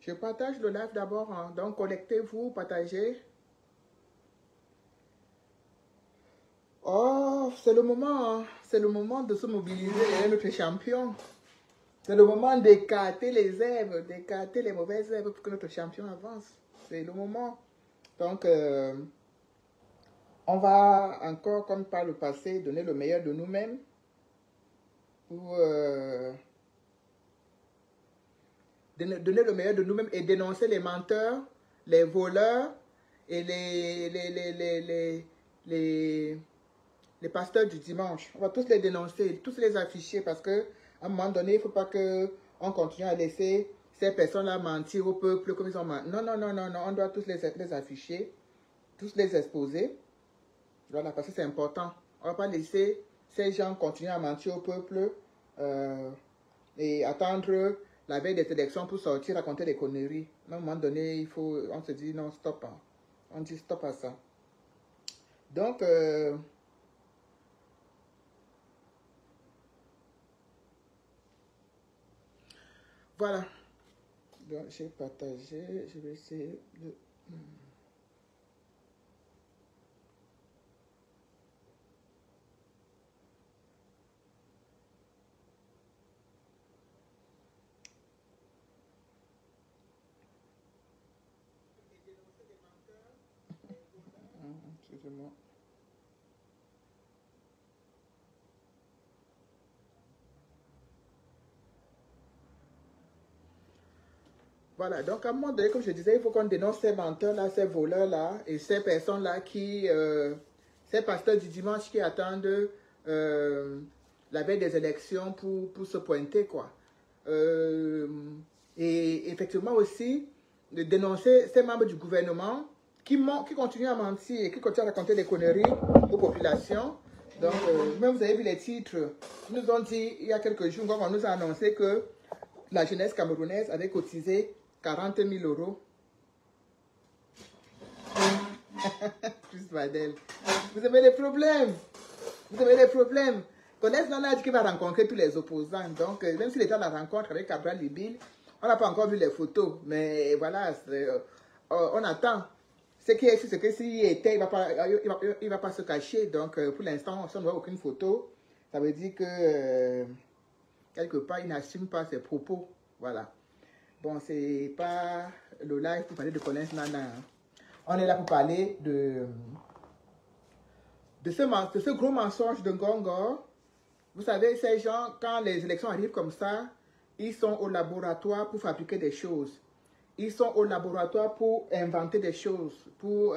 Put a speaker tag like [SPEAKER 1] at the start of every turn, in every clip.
[SPEAKER 1] Je partage le live d'abord, hein. Donc connectez-vous, partagez. Oh, c'est le moment, hein. C'est le moment de se mobiliser derrière notre champion. C'est le moment d'écarter les herbes, d'écarter les mauvaises herbes pour que notre champion avance. C'est le moment. Donc, on va encore, comme par le passé, donner le meilleur de nous-mêmes pour donner le meilleur de nous-mêmes et dénoncer les menteurs, les voleurs et les pasteurs du dimanche. On va tous les dénoncer, tous les afficher parce que à un moment donné, il ne faut pas qu'on continue à laisser ces personnes-là mentir au peuple comme ils ont menti. Non, non, non, non, non, on doit tous les afficher, tous les exposer. Voilà, parce que c'est important. On ne va pas laisser ces gens continuer à mentir au peuple et attendre la veille des élections pour sortir, raconter des conneries. À un moment donné, on se dit non, stop. Hein. On dit stop à ça. Donc, voilà. Donc, j'ai partagé. Je vais essayer de... Excusez-moi. Voilà, donc à un moment donné, comme je disais, il faut qu'on dénonce ces menteurs-là, ces voleurs-là, et ces personnes-là ces pasteurs du dimanche qui attendent la veille des élections pour se pointer, quoi. Et effectivement aussi, de dénoncer ces membres du gouvernement qui continuent à mentir et qui continuent à raconter des conneries aux populations. Donc, même vous avez vu les titres, ils nous ont dit, il y a quelques jours, on nous a annoncé que la jeunesse camerounaise avait cotisé 40 000 €. Plus Badel. Vous avez des problèmes. Vous avez des problèmes. Connaissez Nana dit qu'il va rencontrer tous les opposants. Donc, même s'il était à la rencontre avec Cabral Libil, on n'a pas encore vu les photos. Mais voilà, on attend. Ce qui est sûr, c'est que s'il y était, il va pas se cacher. Donc, pour l'instant, si on ne voit aucune photo, ça veut dire que quelque part, il n'assume pas ses propos. Voilà. Bon, c'est pas le live pour parler de Collins Nana. Hein. On est là pour parler de ce gros mensonge de Ngongor. Vous savez, ces gens, quand les élections arrivent comme ça, ils sont au laboratoire pour fabriquer des choses. Ils sont au laboratoire pour inventer des choses, pour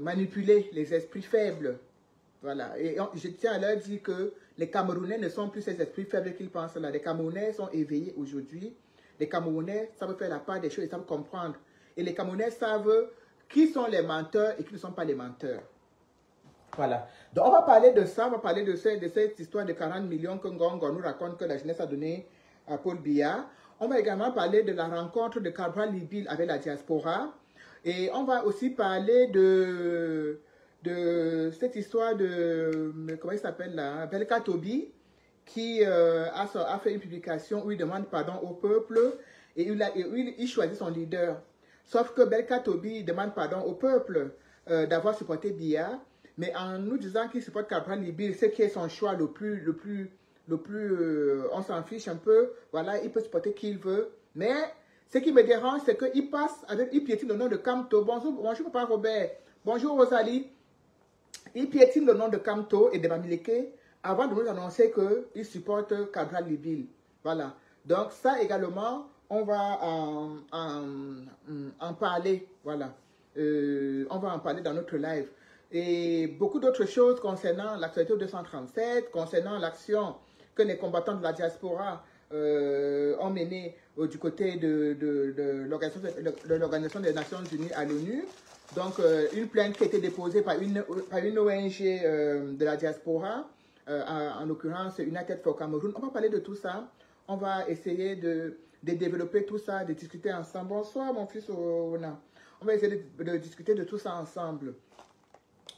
[SPEAKER 1] manipuler les esprits faibles. Voilà. Et je tiens à leur dire que les Camerounais ne sont plus ces esprits faibles qu'ils pensent là. Les Camerounais sont éveillés aujourd'hui. Les Camerounais savent faire la part des choses, ils savent comprendre. Et les Camerounais savent qui sont les menteurs et qui ne sont pas les menteurs. Voilà. Donc, on va parler de ça, on va parler de cette histoire de 40 millions que Ngongor nous raconte que la jeunesse a donné à Paul Biya. On va également parler de la rencontre de Cabral Libil avec la diaspora. Et on va aussi parler de cette histoire de, comment il s'appelle là, Belka Tobi, qui a fait une publication où il demande pardon au peuple et il choisit son leader. Sauf que Belka Tobi demande pardon au peuple d'avoir supporté Biya. Mais en nous disant qu'il supporte Cabral Libil, c'est qui est son choix le plus on s'en fiche un peu. Voilà, il peut supporter qui il veut. Mais ce qui me dérange, c'est qu'il piétine le nom de Kamto. Bonjour papa Robert. Bonjour Rosalie. Il piétine le nom de Kamto et de Bamileke avant de nous annoncer qu'il supporte Cabral Libil. Voilà. Donc ça également, on va en parler. Voilà. On va en parler dans notre live. Et beaucoup d'autres choses concernant l'actualité 237, concernant l'action que les combattants de la diaspora ont menée du côté de l'Organisation des Nations Unies à l'ONU. Donc, une plainte qui a été déposée par une ONG de la diaspora, en l'occurrence United for Cameroon. On va parler de tout ça. On va essayer de développer tout ça, de discuter ensemble. Bonsoir, mon fils Ona. On va essayer de discuter de tout ça ensemble.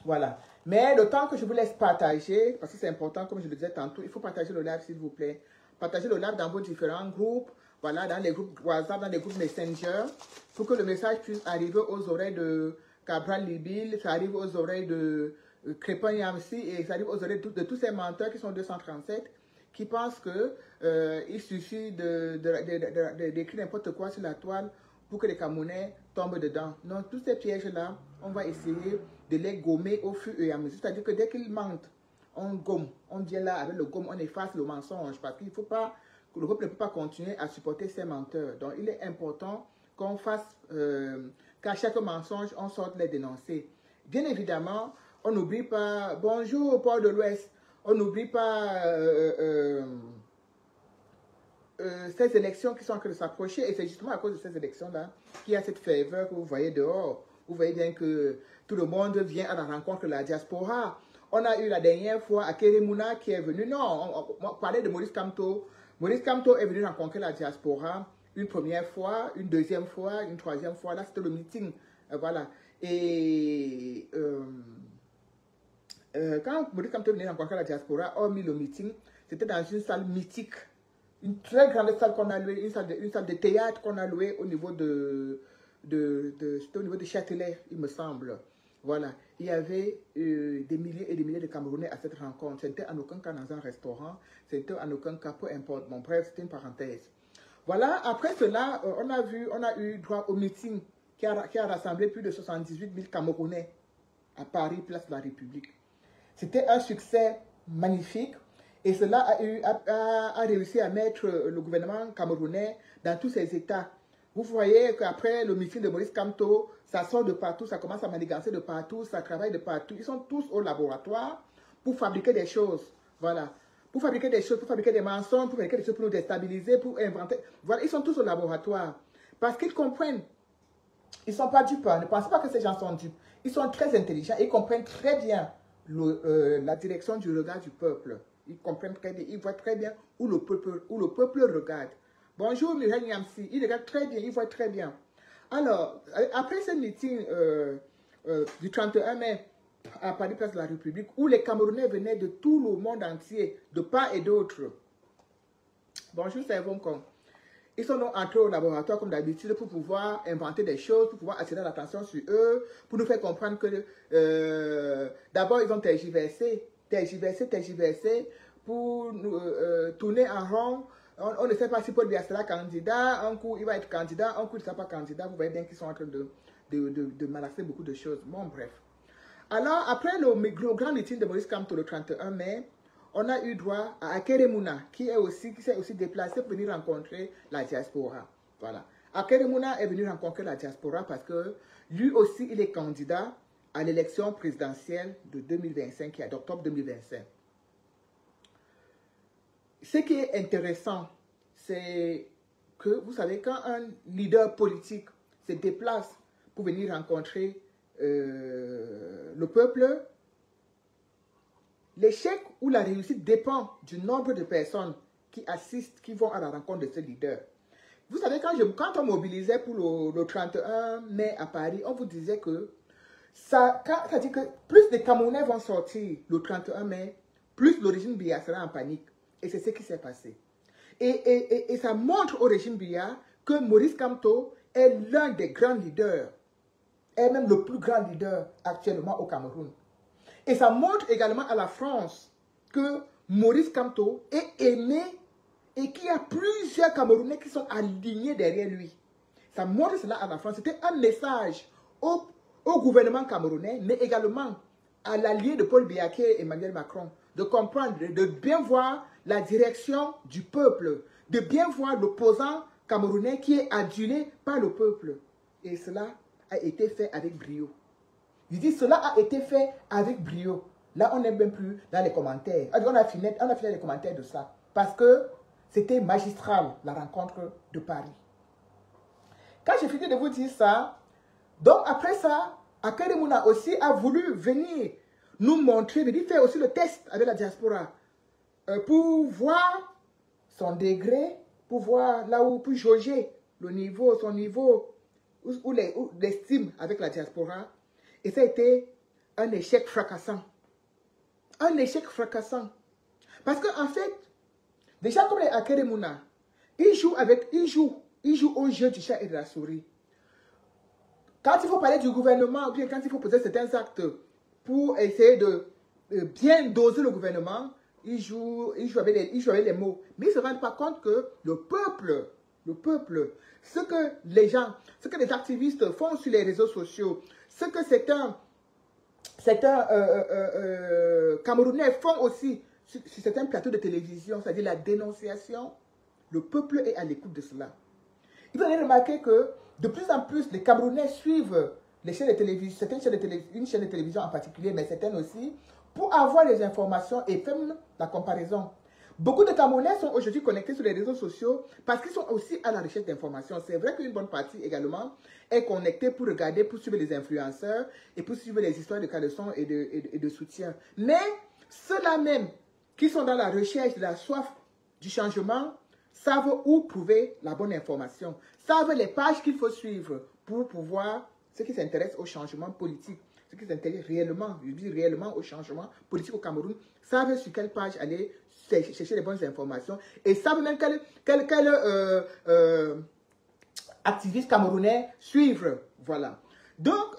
[SPEAKER 1] Voilà. Mais le temps que je vous laisse partager, parce que c'est important, comme je le disais tantôt, il faut partager le live, s'il vous plaît. Partagez le live dans vos différents groupes. voilà, dans les groupes WhatsApp, dans les groupes Messenger, pour que le message puisse arriver aux oreilles de Cabral Libil, ça arrive aux oreilles de Crépin Yamsi, et ça arrive aux oreilles de tous ces menteurs qui sont 237, qui pensent qu'il suffit d'écrire n'importe quoi sur la toile pour que les Camerounais tombent dedans. Non, tous ces pièges-là, on va essayer de les gommer au fur et à mesure. C'est-à-dire que dès qu'ils mentent, on gomme. On vient là avec le gomme, on efface le mensonge. Parce qu'il ne faut pas, le peuple ne peut pas continuer à supporter ces menteurs. Donc, il est important qu'on fasse, qu'à chaque mensonge, on sorte les dénoncer. Bien évidemment, on n'oublie pas, bonjour au port de l'Ouest, on n'oublie pas ces élections qui sont en train de s'approcher, et c'est justement à cause de ces élections-là qu'il y a cette faveur que vous voyez dehors. Vous voyez bien que tout le monde vient à la rencontre de la diaspora. On a eu la dernière fois à Keremouna qui est venu, non, on parlait de Maurice Kamto. Maurice Kamto est venu rencontrer la diaspora une première fois, une deuxième fois, une troisième fois. Là, c'était le meeting. Voilà. Et quand Maurice Kamto venait rencontrer la diaspora, hormis le meeting, c'était dans une salle mythique. Une très grande salle qu'on a louée, une salle de théâtre qu'on a louée au niveau c'était au niveau de Châtelet, il me semble. Voilà. Il y avait des milliers et des milliers de Camerounais à cette rencontre. C'était en aucun cas dans un restaurant, c'était en aucun cas, peu importe. Bon, bref, c'était une parenthèse. Voilà, après cela, on a eu droit au meeting qui a rassemblé plus de 78 000 Camerounais à Paris, place de la République. C'était un succès magnifique. Et cela a réussi à mettre le gouvernement camerounais dans tous ses états. Vous voyez qu'après le meeting de Maurice Kamto, ça sort de partout, ça commence à manigancer de partout, ça travaille de partout. Ils sont tous au laboratoire pour fabriquer des choses. Voilà. Pour fabriquer des choses, pour fabriquer des mensonges, pour fabriquer des choses pour nous déstabiliser, pour inventer. Voilà, ils sont tous au laboratoire. Parce qu'ils comprennent. Ils ne sont pas dupes. Ne pensez pas que ces gens sont dupes. Ils sont très intelligents et ils comprennent très bien la direction du regard du peuple. Ils comprennent très bien, ils voient très bien où le peuple regarde. Bonjour Mireille Niamsi, il regarde très bien, il voit très bien. Alors, après ce meeting du 31 mai à Paris, place de la République, où les Camerounais venaient de tout le monde entier, de part et d'autre. Bonjour, c'est Voncom. Ils sont donc entrés au laboratoire comme d'habitude pour pouvoir inventer des choses, pour pouvoir attirer l'attention sur eux, pour nous faire comprendre que d'abord ils ont tergiversé, pour nous tourner en rond. On ne sait pas si Paul Biya sera candidat, un coup il va être candidat, un coup il ne sera pas candidat. Vous voyez bien qu'ils sont en train de malasser beaucoup de choses. Bon, bref. Alors, après le grand meeting de Maurice Kamto le 31 mai, on a eu droit à Akeremouna, qui s'est aussi déplacé pour venir rencontrer la diaspora. Voilà. Akeremouna est venu rencontrer la diaspora parce que lui aussi, il est candidat à l'élection présidentielle de 2025, qui est d'octobre 2025. Ce qui est intéressant, c'est que, vous savez, quand un leader politique se déplace pour venir rencontrer le peuple, l'échec ou la réussite dépend du nombre de personnes qui assistent, qui vont à la rencontre de ce leader. Vous savez, quand on mobilisait pour le 31 mai à Paris, on vous disait que ça dit que plus de Camerounais vont sortir le 31 mai, plus le régime Biya sera en panique. Et c'est ce qui s'est passé. Et ça montre au régime Biya que Maurice Kamto est l'un des grands leaders, est même le plus grand leader actuellement au Cameroun. Et ça montre également à la France que Maurice Kamto est aimé et qu'il y a plusieurs Camerounais qui sont alignés derrière lui. Ça montre cela à la France. C'était un message au gouvernement camerounais, mais également à l'allié de Paul Biya, Emmanuel Macron, de comprendre, de bien voir la direction du peuple, de bien voir l'opposant camerounais qui est adulé par le peuple. Et cela a été fait avec brio. Je dis, cela a été fait avec brio. Là, on n'est même plus dans les commentaires. On a fini les commentaires de ça. Parce que c'était magistral, la rencontre de Paris. Quand j'ai fini de vous dire ça, donc après ça, Akeremouna aussi a voulu venir nous montrer, venir faire aussi le test avec la diaspora pour voir son degré, pour voir là où, pour jauger le niveau, son niveau, ou l'estime avec la diaspora. Et ça a été un échec fracassant. Un échec fracassant. Parce qu'en fait, déjà comme les Akeremouna, Ils jouent au jeu du chat et de la souris. Quand il faut parler du gouvernement, ou bien quand il faut poser certains actes pour essayer de bien doser le gouvernement, ils jouent avec les mots. Mais ils ne se rendent pas compte que le peuple, ce que les gens, ce que les activistes font sur les réseaux sociaux, ce que certains Camerounais font aussi sur certains plateaux de télévision, c'est-à-dire la dénonciation, le peuple est à l'écoute de cela. Vous allez remarquer que de plus en plus, les Camerounais suivent les chaînes de télévision, une chaîne de télévision en particulier, mais certaines aussi, pour avoir les informations et faire la comparaison. Beaucoup de Camerounais sont aujourd'hui connectés sur les réseaux sociaux parce qu'ils sont aussi à la recherche d'informations. C'est vrai qu'une bonne partie également est connectée pour regarder, pour suivre les influenceurs et pour suivre les histoires de caleçon et de soutien. Mais ceux-là même qui sont dans la recherche de la soif du changement savent où trouver la bonne information, savent les pages qu'il faut suivre pour pouvoir, ceux qui s'intéressent au changement politique, ceux qui s'intéressent réellement, je dis réellement au changement politique au Cameroun, savent sur quelle page aller chercher les bonnes informations et savent même quel activiste camerounais suivre. Voilà. Donc,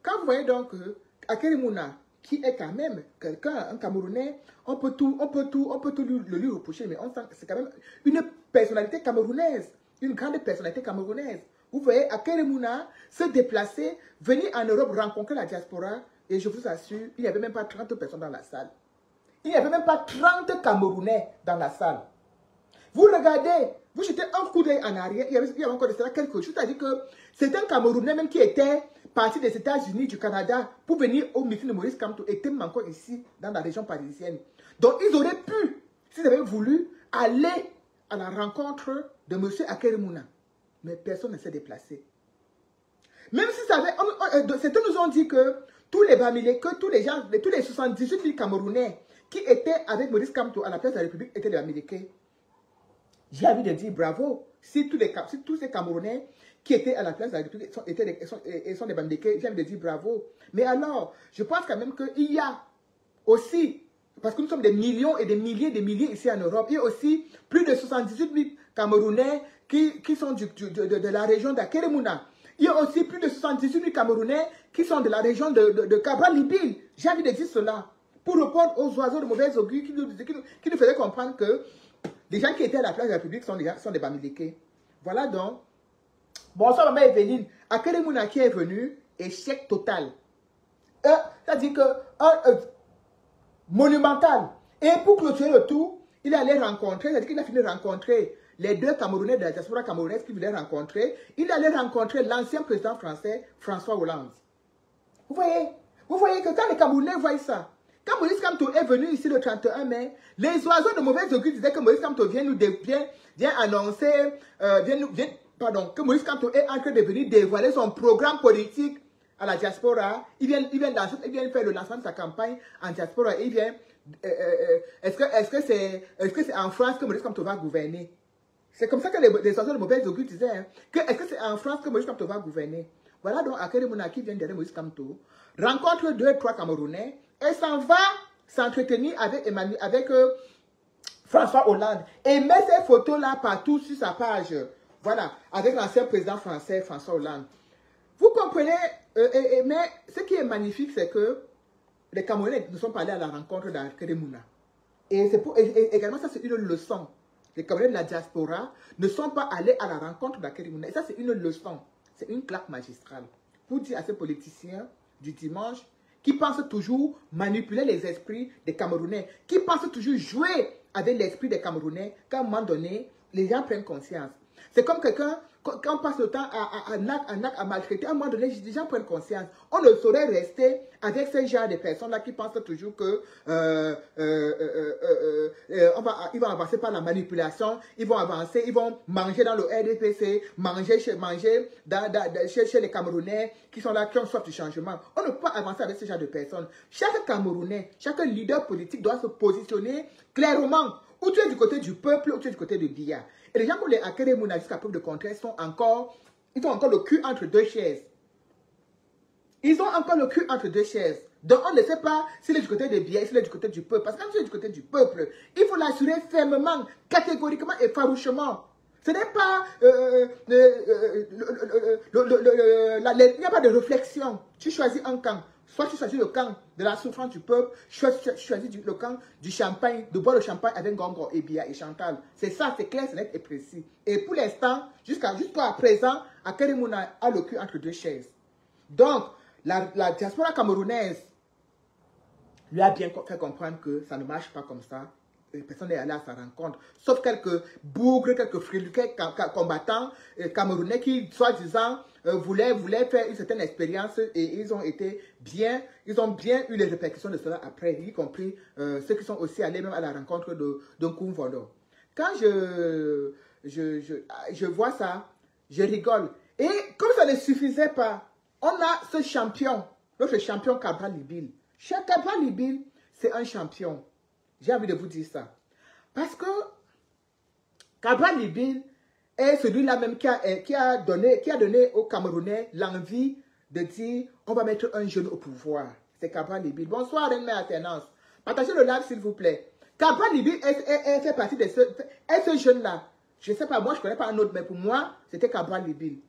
[SPEAKER 1] quand vous voyez donc Akerimuna, qui est quand même quelqu'un, un Camerounais, on peut tout le lui reprocher, mais c'est quand même une personnalité camerounaise, une grande personnalité camerounaise. Vous voyez Akerimuna se déplacer, venir en Europe rencontrer la diaspora, et je vous assure, il n'y avait même pas 30 personnes dans la salle. Il n'y avait même pas 30 Camerounais dans la salle. Vous regardez, vous jetez un coup d'œil en arrière, il y avait encore de cela quelques jours. C'est-à-dire que c'est un Camerounais même qui était parti des États-Unis, du Canada, pour venir au meeting de Maurice Kamto, était même encore ici, dans la région parisienne. Donc ils auraient pu, s'ils avaient voulu, aller à la rencontre de M. Akerimuna. Mais personne ne s'est déplacé. Même si ça avait... Certains nous ont dit que tous les Bamilés, que tous les gens, tous les 78 000 Camerounais qui étaient avec Maurice Kamto à la place de la République étaient des Bamilés. J'ai envie de dire bravo. Si tous ces Camerounais qui étaient à la place de la République sont des Bamilés, j'ai envie de dire bravo. Mais alors, je pense quand même qu'il y a aussi, parce que nous sommes des millions et des milliers ici en Europe, il y a aussi plus de 78 000 Camerounais qui sont de la région d'Akerimuna. Il y a aussi plus de 78 000 Camerounais qui sont de la région de Cabral-Libil. J'ai envie de dire cela. Pour répondre aux oiseaux de mauvais augure qui nous faisaient comprendre que les gens qui étaient à la place de la République sont des Bamileke. Voilà donc. Bonsoir, maman Evelyne. Akerimuna qui est venu, échec total. C'est-à-dire que monumental. Et pour clôturer le tout, il allait rencontrer, c'est-à-dire qu'il a fini de rencontrer les deux Camerounais de la diaspora camerounaise qu'il voulait rencontrer. Il allait rencontrer l'ancien président français, François Hollande. Vous voyez que quand les Camerounais voient ça, quand Maurice Kamto est venu ici le 31 mai, les oiseaux de mauvais augure disaient que Maurice Kamto vient annoncer, que Maurice Kamto est en train de venir dévoiler son programme politique à la diaspora. Il vient faire le lancement de sa campagne en diaspora. Il vient, est-ce que c'est en France que Maurice Kamto va gouverner? C'est comme ça que les oiseaux de mauvais augure disaient, hein, est-ce que c'est en France que Maurice Kamto va gouverner? Voilà donc Akerimuna qui vient derrière Maurice Kamto, rencontre 2-3 Camerounais, et s'en va s'entretenir avec François Hollande. Et met ces photos-là partout sur sa page. Voilà, avec l'ancien président français, François Hollande. Vous comprenez, mais ce qui est magnifique, c'est que les Camerounais ne sont pas allés à la rencontre d'Akerimuna. Et également, ça c'est une leçon. Les Camerounais de la diaspora ne sont pas allés à la rencontre d'Akerimuna. Et ça c'est une leçon. C'est une claque magistrale. Pour dire à ces politiciens du dimanche, qui pensent toujours manipuler les esprits des Camerounais, qui pensent toujours jouer avec l'esprit des Camerounais, qu'à un moment donné, les gens prennent conscience. C'est comme quelqu'un, quand on passe le temps à maltraiter, à un moment donné, les gens prennent conscience. On ne saurait rester avec ce genre de personnes-là qui pensent toujours que ils vont avancer par la manipulation, ils vont avancer, ils vont manger dans le RDPC, manger chez les Camerounais qui sont là, qui ont soif du changement. On ne peut pas avancer avec ce genre de personnes. Chaque Camerounais, chaque leader politique doit se positionner clairement. Ou tu es du côté du peuple, ou tu es du côté de Biya. Et les gens comme les Akerimuna, jusqu'à preuve de contraire, ils ont encore le cul entre deux chaises. Ils ont encore le cul entre deux chaises. Donc, on ne sait pas s'il est du côté des biais, s'il est du côté du peuple. Parce que quand tu es du côté du peuple, il faut l'assurer fermement, catégoriquement et farouchement. Ce n'est pas... il n'y a pas de réflexion. Tu choisis un camp. Soit tu choisis le camp de la souffrance du peuple, soit tu choisis le camp du champagne, de boire le champagne avec Gongo et Bia et Chantal. C'est ça, c'est clair, c'est net et précis. Et pour l'instant, jusqu'à présent, Akeremouna a le cul entre deux chaises. Donc, la diaspora camerounaise lui a bien fait comprendre que ça ne marche pas comme ça. Personne n'est allé à sa rencontre, sauf quelques bougres, quelques frileux, quelques combattants camerounais qui, soi-disant, voulaient faire une certaine expérience et ils ont bien eu les répercussions de cela après, y compris ceux qui sont aussi allés même à la rencontre de Koumvolo. Quand je vois ça, je rigole. Et comme ça ne suffisait pas, on a ce champion, notre champion Cabral Libil. Cabral Libil, c'est un champion. J'ai envie de vous dire ça. Parce que Cabral Libil est celui-là même qui a donné aux Camerounais l'envie de dire on va mettre un jeune au pouvoir. C'est Cabral Libil. Bonsoir, Reine Mère Alternance. Partagez le live s'il vous plaît. Cabral Libil fait partie de ce jeune-là. Je ne sais pas, moi je ne connais pas un autre, mais pour moi, c'était Cabral Libil.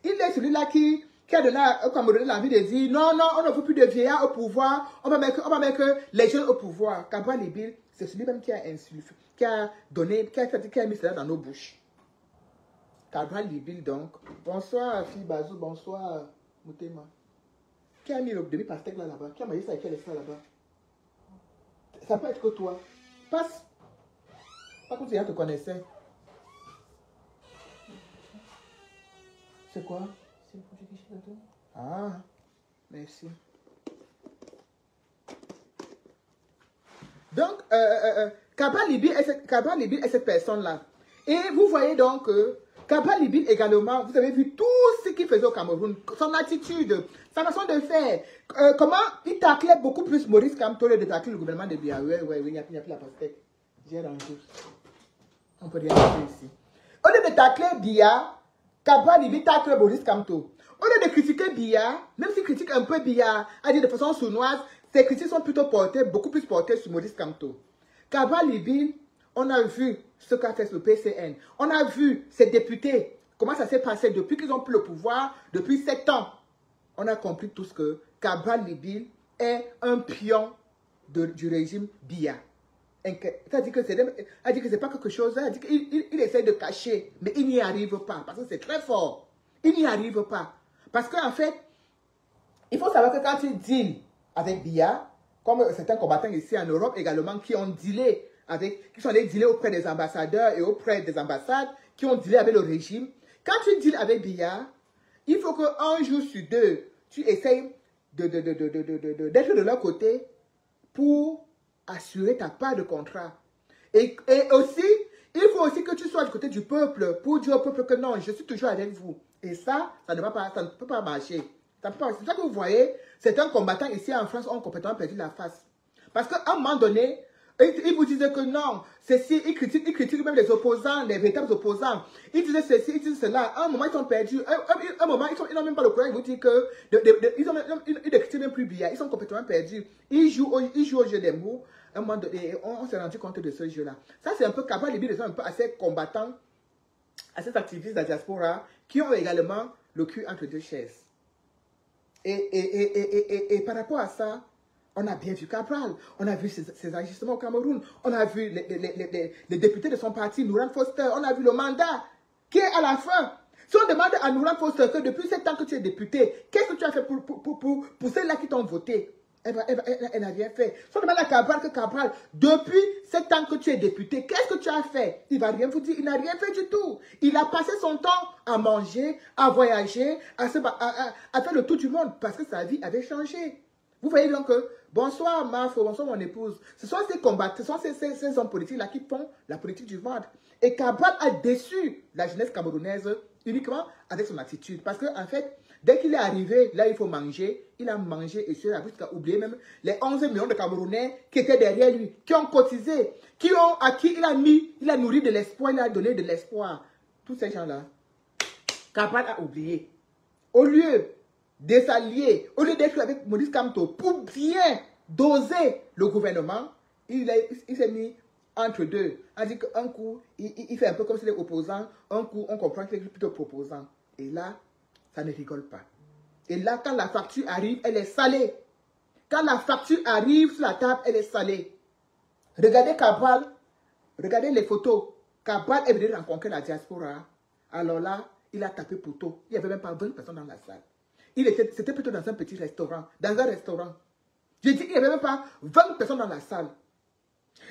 [SPEAKER 1] Il est celui-là qui a donné aux Camerounais l'envie de dire non, on ne veut plus de vieillards au pouvoir, on va mettre les jeunes au pouvoir. Cabral Libil, c'est celui-même qui a insulté, qui a mis cela dans nos bouches. Cabral Libil donc. Bonsoir, fille Bazou, bonsoir, Moutema. Qui a mis le demi-pastèque là-bas? Qui a mangé ça et qui a laissé ça là-bas? Ça peut être que toi. Passe. Pas comme si elle te connaissait. C'est quoi? C'est le produit que je te donne. Ah, merci. Donc, Cabral Libil est cette personne-là. Et vous voyez donc que Cabral Libil également, vous avez vu tout ce qu'il faisait au Cameroun, son attitude, sa façon de faire, comment il taclait beaucoup plus Maurice Kamto de tacler le gouvernement de Biya. Oui, il n'y a plus la pastèque. J'ai rangé. On peut rien faire ici. Au lieu de tacler Biya, Cabral Libil tacle Maurice Kamto. Au lieu de critiquer Biya, même s'il critique un peu Biya, à dire de façon sournoise, ses critiques sont plutôt beaucoup plus portées sur Maurice Kamto. Cabral Libil, on a vu ce qu'a fait le PCN. On a vu ces députés, comment ça s'est passé depuis qu'ils ont pris le pouvoir, depuis 7 ans. On a compris tous que Cabral Libil est un pion du régime Biya. C'est-à-dire que ce n'est pas quelque chose, il essaie de cacher, mais il n'y arrive pas, parce que c'est très fort. Il n'y arrive pas. Parce qu'en fait, il faut savoir que quand tu deals avec Biya, comme certains combattants ici en Europe également, qui ont dealé qui sont allés dealer auprès des ambassadeurs et auprès des ambassades, qui ont dealé avec le régime, quand tu deals avec Biya, il faut qu'un jour sur deux, tu essayes d'être de leur côté pour assurer ta part de contrat. Et aussi, il faut aussi que tu sois du côté du peuple pour dire au peuple que non, je suis toujours avec vous. Et ça ne peut pas marcher. C'est ça que vous voyez, certains combattants ici en France ont complètement perdu la face. Parce qu'à un moment donné, ils vous disaient que non, ceci, ils critiquent même les opposants, les véritables opposants. Ils disaient ceci, ils disaient cela. À un moment, ils sont perdus. À un moment, ils n'ont même pas le courage. Ils vous disent que ils ne critiquent même plus bien. Ils sont complètement perdus. Ils jouent au jeu des mots. À un moment donné, on s'est rendu compte de ce jeu-là. Ça, c'est un peu Cabral Libil, un peu à ces combattants, à ces activistes de la diaspora qui ont également le cul entre deux chaises. Et par rapport à ça, on a bien vu Cabral, on a vu ses agissements au Cameroun, on a vu les députés de son parti, Nouran Foster, on a vu le mandat qui est à la fin. Si on demande à Nouran Foster que depuis 7 ans que tu es député, qu'est-ce que tu as fait pour ceux-là qui t'ont voté? Elle n'a rien fait. Si on demande à Cabral que Cabral, depuis 7 ans que tu es député, qu'est-ce que tu as fait? Il ne va rien vous dire, il n'a rien fait du tout. Il a passé son temps à manger, à voyager, à faire le tour du monde parce que sa vie avait changé. Vous voyez donc que, bonsoir Mafo, bonsoir mon épouse, ce sont ces combattants, ce sont ces hommes politiques-là qui font la politique du ventre. Et Cabral a déçu la jeunesse camerounaise uniquement avec son attitude. Parce qu'en fait, dès qu'il est arrivé, là il faut manger, il a mangé et cela jusqu'à oublier même les 11 millions de Camerounais qui étaient derrière lui, qui ont cotisé, à qui il a nourri de l'espoir, il a donné de l'espoir. Tous ces gens-là, Cabral a oublié. Au lieu des alliés, au lieu d'être avec Maurice Kamto pour bien doser le gouvernement, il s'est mis entre deux. On dit qu'un coup, il fait un peu comme si les opposants, un coup, on comprend qu'il est plutôt proposant. Et là, ça ne rigole pas. Et là, quand la facture arrive, elle est salée. Quand la facture arrive sur la table, elle est salée. Regardez Cabral, regardez les photos. Cabral est venu rencontrer la diaspora. Alors là, il a tapé poteau. Il n'y avait même pas 20 personnes dans la salle. C'était plutôt dans un petit restaurant. Dans un restaurant. J'ai dit qu'il n'y avait même pas 20 personnes dans la salle.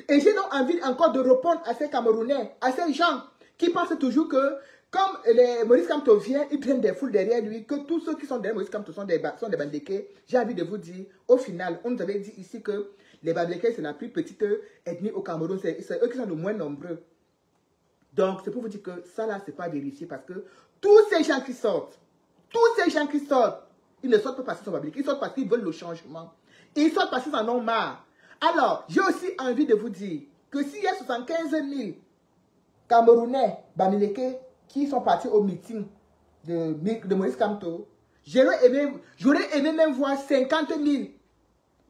[SPEAKER 1] Et j'ai donc envie encore de répondre à ces Camerounais, à ces gens qui pensent toujours que, comme Maurice Kamto vient, ils prennent des foules derrière lui, que tous ceux qui sont derrière Maurice Kamto sont des Bandékés. J'ai envie de vous dire, au final, on nous avait dit ici que les Bandékés, c'est la plus petite ethnie au Cameroun. C'est eux qui sont le moins nombreux. Donc, c'est pour vous dire que ça, là, c'est pas vérifié parce que tous ces gens qui sortent, ils ne sortent pas parce qu'ils sont Bandékés, ils sortent parce qu'ils veulent le changement. Ils sortent parce qu'ils en ont marre. Alors, j'ai aussi envie de vous dire que s'il y a 75 000 Camerounais, Bamileke, qui sont partis au meeting de Maurice Kamto, j'aurais aimé même voir 50 000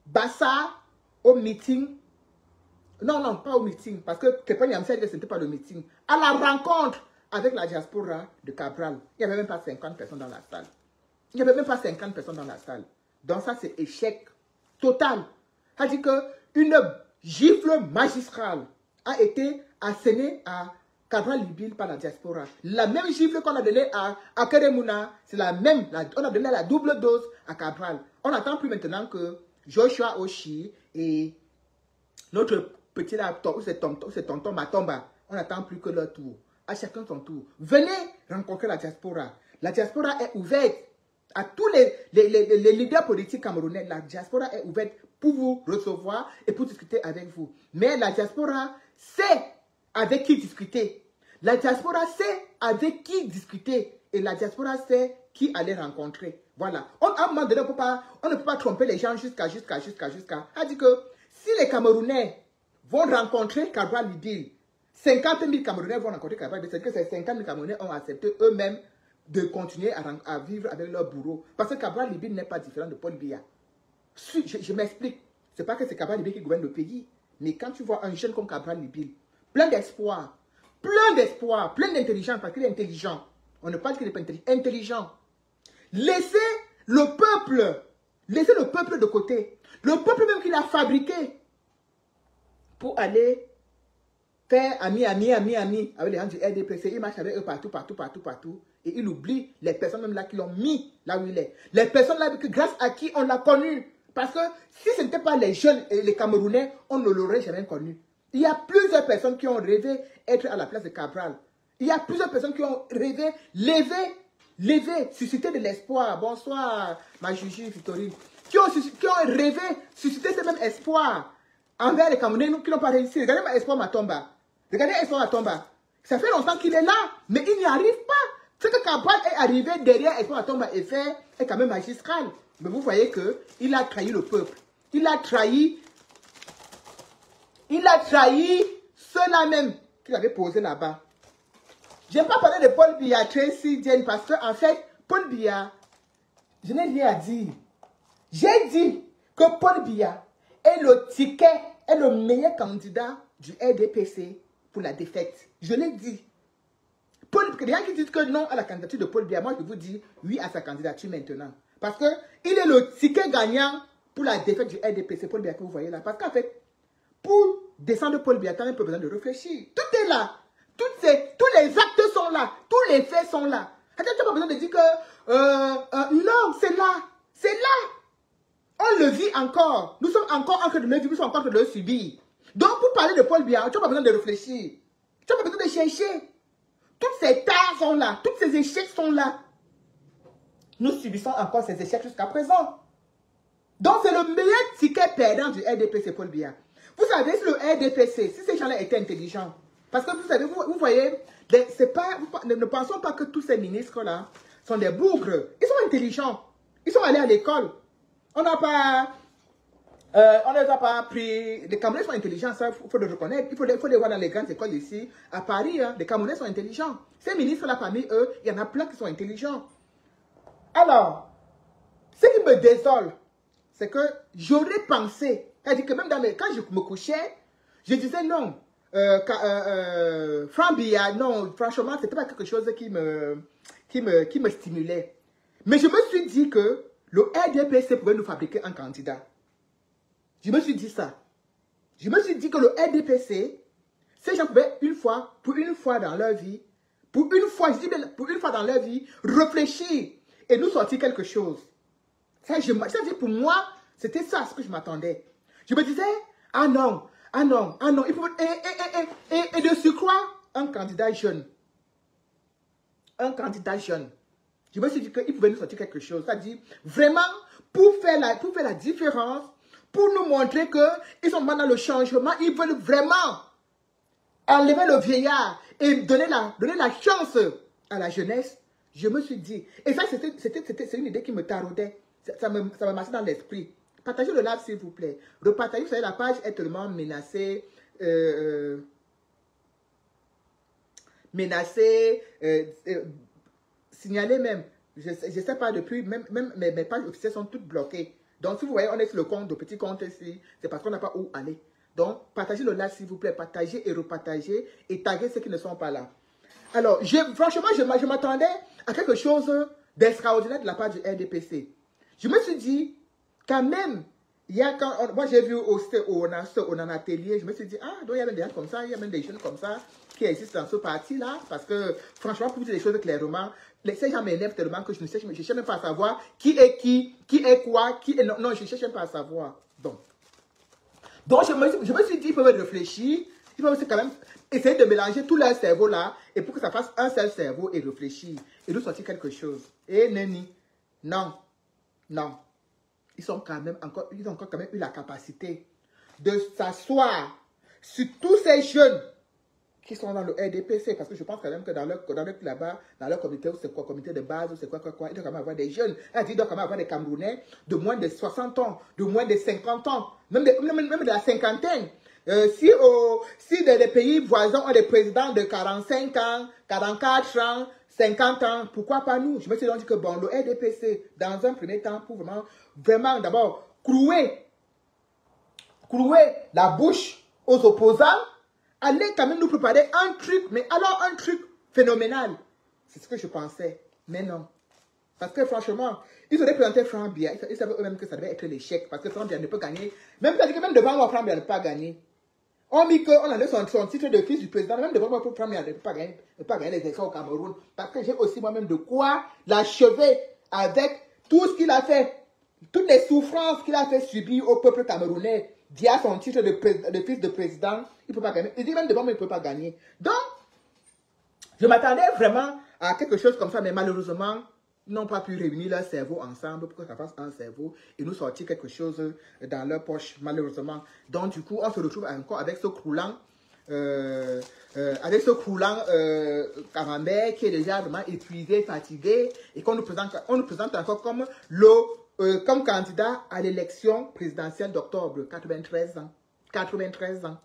[SPEAKER 1] Bassa au meeting. Non, pas au meeting, parce que Kepan Yamsa dit que ce n'était pas le meeting. À la rencontre avec la diaspora de Cabral, il n'y avait même pas 50 personnes dans la salle. Donc ça, c'est échec total. Ça dit qu'une gifle magistrale a été assénée à Cabral Libil par la diaspora. La même gifle qu'on a donnée à Keremouna, c'est la même. On a donné la double dose à Cabral. On n'attend plus maintenant que Joshua Oshi et notre petit laptop, ou c'est tonton Matomba, on n'attend plus que leur tour. À chacun son tour. Venez rencontrer la diaspora. La diaspora est ouverte à tous les leaders politiques camerounais. La diaspora est ouverte pour vous recevoir et pour discuter avec vous. Mais la diaspora sait avec qui discuter. La diaspora sait avec qui discuter. Et la diaspora sait qui aller rencontrer. Voilà. À un moment donné, on ne peut pas tromper les gens jusqu'à. A dit que si les Camerounais vont rencontrer Cabral Libil, 50 000 Camerounais vont rencontrer Cabral Libil, c'est que ces 50 000 Camerounais ont accepté eux-mêmes de continuer à vivre avec leur bourreau. Parce que Cabral Libil n'est pas différent de Paul Biya. Je m'explique. Ce n'est pas que c'est Cabral Libil qui gouverne le pays. Mais quand tu vois un jeune comme Cabral Libil, plein d'espoir, plein d'intelligence, parce qu'il est intelligent. On ne parle qu'il n'est pas intelligent. Laissez le peuple de côté. Le peuple même qu'il a fabriqué pour aller faire ami avec les gens du RDPC. Il marche avec eux partout. Et il oublie les personnes même là qui l'ont mis là où il est. Les personnes là grâce à qui on l'a connu. Parce que si ce n'était pas les jeunes et les Camerounais, on ne l'aurait jamais connu. Il y a plusieurs personnes qui ont rêvé être à la place de Cabral. Il y a plusieurs personnes qui ont rêvé lever, susciter de l'espoir. Bonsoir, ma Juju Victorine. Qui ont rêvé, susciter ce même espoir envers les Camerounais qui n'ont pas réussi. Regardez Espoir Matomba. Ça fait longtemps qu'il est là, mais il n'y arrive pas. Ce que Cabral est arrivé derrière Espoir Matomba et fait est quand même magistral. Mais vous voyez qu'il a trahi le peuple. Il a trahi ceux-là même qu'il avait posé là-bas. Je n'ai pas parlé de Paul Biya, Tracy Diène, parce qu'en fait, Paul Biya, je n'ai rien à dire. J'ai dit que Paul Biya est le meilleur candidat du RDPC pour la défaite. Je l'ai dit. Les gens qui disent que non à la candidature de Paul Biya, moi je vous dis oui à sa candidature maintenant. Parce qu'il est le ticket gagnant pour la défaite du RDPC, Paul Biya, que vous voyez là. Parce qu'en fait, pour descendre Paul Biya, tu as un peu besoin de réfléchir. Tout est là. Tous les actes sont là. Tous les faits sont là. Tu n'as pas besoin de dire que non, c'est là. C'est là. On le vit encore. Nous sommes encore en train de le vivre, nous sommes encore en train de le subir. Donc, pour parler de Paul Biya, tu n'as pas besoin de réfléchir. Tu n'as pas besoin de chercher. Toutes ces tares sont là. Tous ces échecs sont là. Nous subissons encore ces échecs jusqu'à présent. Donc, c'est le meilleur ticket perdant du RDPC, Paul Biya. Vous savez, si le RDPC, si ces gens-là étaient intelligents, parce que vous savez, vous voyez, ne pensons pas que tous ces ministres-là sont des bougres. Ils sont intelligents. Ils sont allés à l'école. On ne les a pas appris. Les Camerounais sont intelligents, ça, il faut le reconnaître. Il faut les voir dans les grandes écoles ici. À Paris, hein, les Camerounais sont intelligents. Ces ministres-là, parmi eux, il y en a plein qui sont intelligents. Alors, Ce qui me désole, c'est que j'aurais pensé, c'est-à-dire que même quand je me couchais, je disais non, Franck Biya, non, franchement, c'était pas quelque chose qui me stimulait. Mais je me suis dit que le RDPC pouvait nous fabriquer un candidat. Je me suis dit ça. Je me suis dit que le RDPC, ces gens pouvaient pour une fois dans leur vie, pour une fois dans leur vie, réfléchir et nous sortir quelque chose. Ça, pour moi, c'était ça ce que je m'attendais. Je me disais, ah non, il faut, et de surcroît, un candidat jeune. Un candidat jeune. Je me suis dit qu'il pouvait nous sortir quelque chose. C'est-à-dire, vraiment, pour faire la différence, pour nous montrer qu'ils sont dans le changement, ils veulent vraiment enlever le vieillard et donner la chance à la jeunesse. Je me suis dit, et ça, c'est une idée qui me taraudait. Ça me marchait dans l'esprit. Partagez le live, s'il vous plaît. Repartagez, vous savez, la page est tellement menacée. Signalée même. Je ne sais pas, depuis, même mes pages officielles sont toutes bloquées. Donc, si vous voyez, on est sur le compte de petit compte ici, c'est parce qu'on n'a pas où aller. Donc, partagez le live, s'il vous plaît. Partagez et repartagez et taguez ceux qui ne sont pas là. Alors, franchement, je m'attendais à quelque chose d'extraordinaire de la part du RDPC. Je me suis dit, quand même, moi j'ai vu on a un atelier, je me suis dit, ah, donc il y a même des gens comme ça, il y a même des jeunes comme ça qui existent dans ce parti-là, parce que, franchement, pour vous dire les choses clairement, ces gens m'énervent tellement que je ne cherche même pas à savoir qui est quoi, non, je ne cherche même pas à savoir. Donc je me suis dit, il faut réfléchir, il faut quand même essayer de mélanger tout leur cerveau là, et pour que ça fasse un seul cerveau et réfléchir, et nous sortir quelque chose. Et Neni, non. Ils ont quand même eu la capacité de s'asseoir sur tous ces jeunes qui sont dans le RDPC, parce que je pense quand même que dans leur là-bas, dans leur comité, c'est quoi, comité de base, c'est quoi, il doit quand même avoir des jeunes, il doit quand même avoir des Camerounais de moins de 60 ans, de moins de 50 ans, même de la cinquantaine. Si des pays voisins ont des présidents de 45 ans, 44 ans, 50 ans, pourquoi pas nous? Je me suis dit que bon, le RDPC, dans un premier temps, pour vraiment d'abord, clouer la bouche aux opposants, allez quand même nous préparer un truc, mais alors un truc phénoménal. C'est ce que je pensais, mais non. Parce que franchement, ils auraient présenté Franck Biya, ils savaient eux-mêmes que ça devait être l'échec, parce que Franck Biya ne peut gagner, même devant moi, Franck Biya ne peut pas gagner. On dit qu'on a son titre de fils du président, même devant moi, Franck Biya ne peut pas gagner les élections au Cameroun, parce que j'ai aussi moi-même de quoi l'achever avec tout ce qu'il a fait, toutes les souffrances qu'il a fait subir au peuple camerounais, via son titre de fils de président, il ne peut pas gagner. Il dit même devant moi, il ne peut pas gagner. Donc, je m'attendais vraiment à quelque chose comme ça, mais malheureusement, ils n'ont pas pu réunir leur cerveau ensemble pour que ça fasse un cerveau et nous sortir quelque chose dans leur poche, malheureusement. Donc, du coup, on se retrouve encore avec ce croulant, Camembert qui est déjà vraiment épuisé, fatigué, et qu'on nous présente encore comme comme candidat à l'élection présidentielle d'octobre, 93 ans. 93 ans.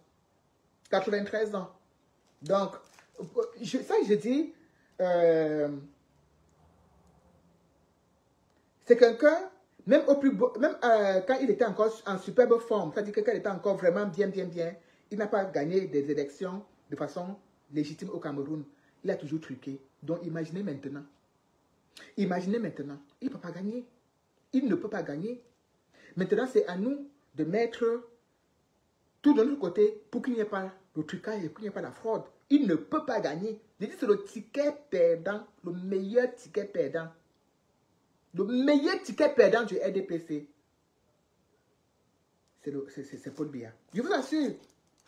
[SPEAKER 1] 93 ans. Donc, je dis, c'est quelqu'un, même quand il était encore en superbe forme, c'est-à-dire que quand il était encore vraiment bien, il n'a pas gagné des élections de façon légitime au Cameroun. Il a toujours truqué. Donc, imaginez maintenant, il ne peut pas gagner. Il ne peut pas gagner. Maintenant, c'est à nous de mettre tout de notre côté pour qu'il n'y ait pas le trucage et qu'il n'y ait pas la fraude. Il ne peut pas gagner. Je dis, c'est le ticket perdant, le meilleur ticket perdant. Le meilleur ticket perdant du RDPC, c'est Paul Biya. Je vous assure.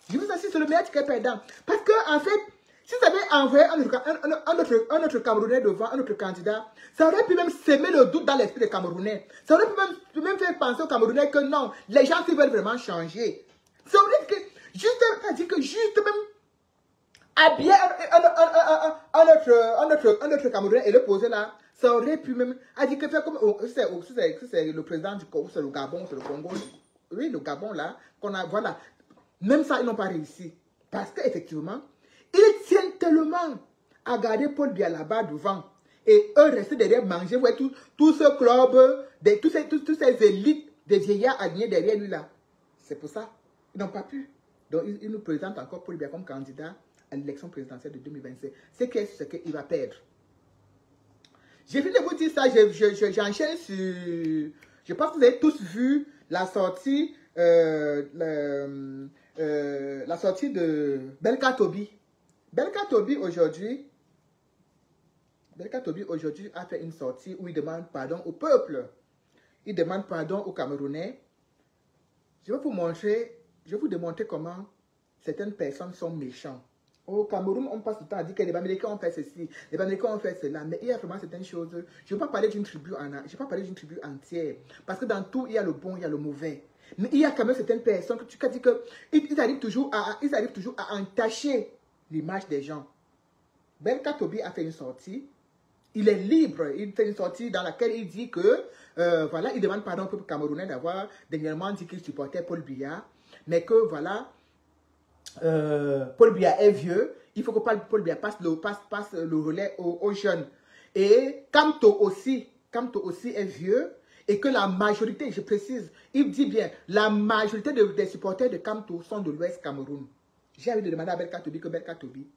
[SPEAKER 1] C'est le meilleur ticket perdant. Parce que, en fait, si ça avait envoyé un autre Camerounais devant, un autre candidat, ça aurait pu même s'aimer le doute dans l'esprit des Camerounais. Ça aurait pu même faire penser aux Camerounais que non, les gens qui veulent vraiment changer. Ça aurait dit que juste même habiller un autre Camerounais et le poser là, ça aurait pu même dire que faire comme c'est le président du Congo, c'est le Gabon, c'est le Congo. Oui, le Gabon là, voilà. Même ça, ils n'ont pas réussi. Parce qu'effectivement, ils tiennent tellement à garder Paul Biya là-bas devant. Et eux rester derrière manger, ouais, tout ce club tous ces élites des vieillards alignés derrière lui là. C'est pour ça. Ils n'ont pas pu. Donc, il nous présente encore Paul Biya comme candidat à l'élection présidentielle de 2025. C'est qu'il va perdre. J'ai fini de vous dire ça. J'enchaîne sur... Je pense que vous avez tous vu la sortie, la sortie de Belka Tobi. Belka Tobi aujourd'hui a fait une sortie où il demande pardon au peuple. Il demande pardon aux Camerounais. Je vais vous démontrer comment certaines personnes sont méchantes. Au Cameroun, on passe le temps à dire que les Américains ont fait ceci, les Américains ont fait cela, mais il y a vraiment certaines choses. Je ne vais pas parler d'une tribu entière, parce que dans tout, il y a le bon, il y a le mauvais. Mais il y a quand même certaines personnes que tu as dit qu'ils arrivent toujours à entacher l'image des gens. Belka Tobi a fait une sortie. Il est libre. Il fait une sortie dans laquelle il dit que, voilà, il demande pardon au peuple camerounais d'avoir dernièrement dit qu'il supportait Paul Biya, mais que, voilà, Paul Biya est vieux. Il faut que Paul Biya passe le relais aux jeunes. Et Kamto aussi est vieux. Et que la majorité, je précise, il dit bien, la majorité des supporters de Kamto sont de l'Ouest Cameroun. J'ai envie de demander à Belka Tobi que Belka Tobi,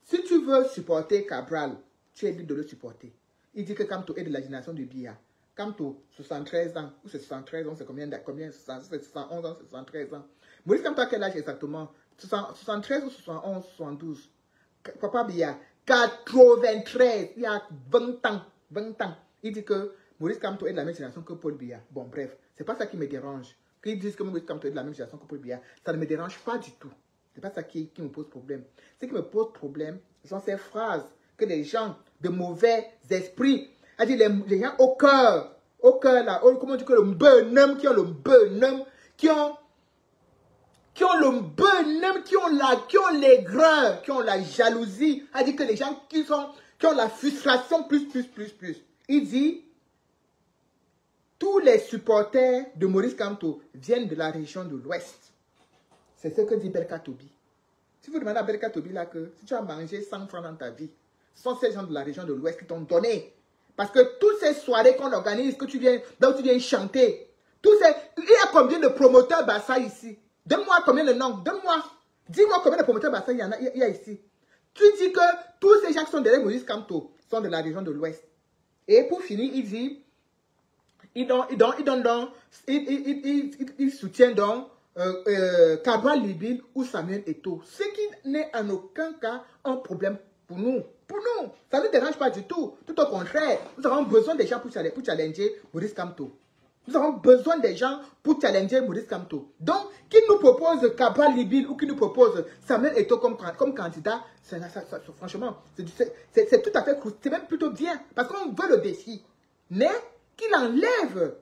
[SPEAKER 1] si tu veux supporter Cabral, tu es libre de le supporter. Il dit que Kamto est de la génération de Biya. Kamto, 73 ans, ou c'est 73 ans, c'est combien 71 ans, 73 ans. Maurice Kamto à quel âge exactement? 73 ou 71, 72. Papa Biya, 93, il y a 20 ans. Il dit que Maurice Kamto est de la même génération que Paul Biya. Bon, bref, c'est pas ça qui me dérange. Qu'ils disent que Maurice Kamto est de la même génération que Paul Biya, ça ne me dérange pas du tout. C'est pas ça qui me pose problème. Ce qui me pose problème, ce sont ces phrases que les gens de mauvais esprits, c'est-à-dire les gens au cœur là, comment on dit que le bonhomme, qui ont le bonhomme, qui ont le bonhomme, qui ont l'aigreur, qui ont la jalousie, c'est-à-dire que les gens qui ont la frustration plus. Il dit, tous les supporters de Maurice Kamto viennent de la région de l'Ouest. C'est ce que dit Belka Tobi. Si vous demandez à Belka Tobi là que si tu as mangé 100 francs dans ta vie, ce sont ces gens de la région de l'Ouest qui t'ont donné. Parce que toutes ces soirées qu'on organise, dont tu viens chanter, il y a combien de promoteurs Bassa ici? Donne-moi combien de noms, dis-moi combien de promoteurs Bassa il y a ici. Tu dis que tous ces gens qui sont derrière Maurice Kamto sont de la région de l'Ouest. Et pour finir, il dit, il soutient donc Cabral Libile ou Samuel Eto'o. Ce qui n'est en aucun cas un problème pour nous. Ça ne nous dérange pas du tout. Tout au contraire, nous avons besoin des gens pour challenger Maurice Kamto. Nous avons besoin des gens pour challenger Maurice Kamto. Donc, qui nous propose Cabral Libile ou qui nous propose Samuel Eto'o comme candidat, franchement, c'est tout à fait cool. C'est même plutôt bien. Parce qu'on veut le défi. Mais qu'il enlève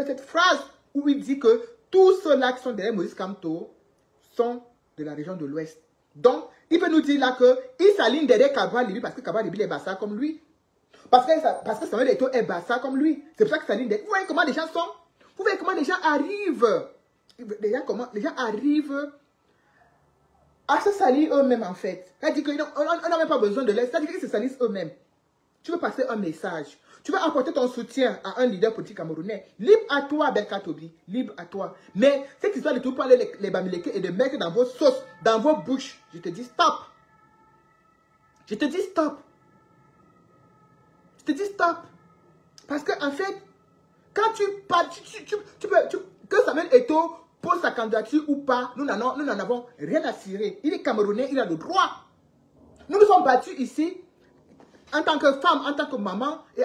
[SPEAKER 1] cette phrase où il dit que tous ceux-là qui sont derrière Maurice Kamto sont de la région de l'Ouest. Donc, il peut nous dire là qu'il s'aligne derrière Cabral Libile parce que Cabral Libile est Bassa comme lui. Parce que Samuel Eto'o est Bassa comme lui. C'est pour ça qu'il s'aligne derrière. Vous voyez comment les gens sont? Vous voyez comment les gens arrivent? Les gens arrivent à se salir eux-mêmes en fait. C'est-à-dire qu'on n'a même pas besoin de l'aide. C'est-à-dire qu'ils se salissent eux-mêmes. Tu veux passer un message. Tu veux apporter ton soutien à un leader politique camerounais. Libre à toi, Belka Tobi. Libre à toi. Mais cette histoire de tout parler les Bamileke et de mettre dans vos sauces, dans vos bouches, je te dis stop. Je te dis stop. Je te dis stop. Parce que en fait, quand tu parles, que Samuel Eto'o pose sa candidature ou pas, nous n'en avons rien à cirer. Il est Camerounais, il a le droit. Nous nous sommes battus ici. En tant que femme, en tant que maman, et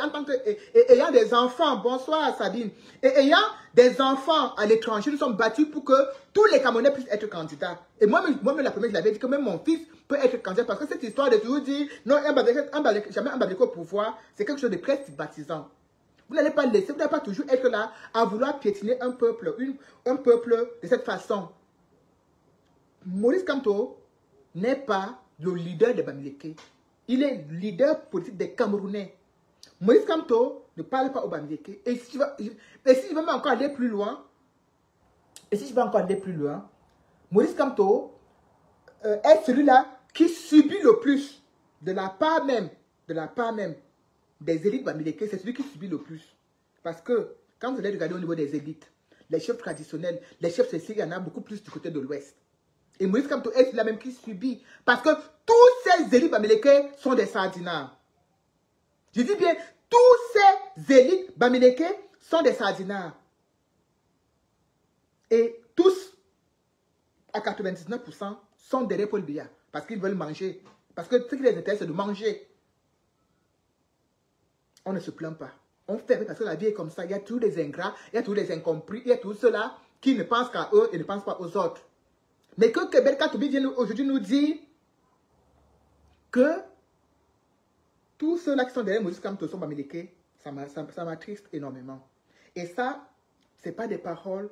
[SPEAKER 1] ayant des enfants, bonsoir Sabine, et ayant des enfants à l'étranger, nous sommes battus pour que tous les Camerounais puissent être candidats. Et moi-même, la première, je l'avais dit que même mon fils peut être candidat, parce que cette histoire de toujours dire, non, jamais un Bamileke au pouvoir, c'est quelque chose de très stigmatisant. Vous n'allez pas laisser, vous n'allez pas toujours être là à vouloir piétiner un peuple de cette façon. Maurice Kamto n'est pas le leader des Bamileke. Il est leader politique des Camerounais. Maurice Kamto ne parle pas au Bamileke. Et si je veux encore aller plus loin, Maurice Kamto est celui-là qui subit le plus de la part même des élites Bamileke. C'est celui qui subit le plus. Parce que quand vous allez regarder au niveau des élites, les chefs traditionnels, les chefs ceci, il y en a beaucoup plus du côté de l'Ouest. Et Moïse Kamto est la même qui subit. Parce que tous ces élites bamileke sont des sardinards. Je dis bien, tous ces élites bamileke sont des sardinards. Et tous, à 99%, sont derrière Paul Biya. Parce qu'ils veulent manger. Parce que ce qui les intéresse, c'est de manger. On ne se plaint pas. On fait parce que la vie est comme ça. Il y a tous les ingrats, il y a tous les incompris, il y a tous ceux-là qui ne pensent qu'à eux et ne pensent pas aux autres. Mais que Belka Tobi vienne aujourd'hui nous dire que tous ceux-là qui sont derrière Moïse Kamto sont bamileke, ça m'attriste énormément. Et ça, ce n'est pas des paroles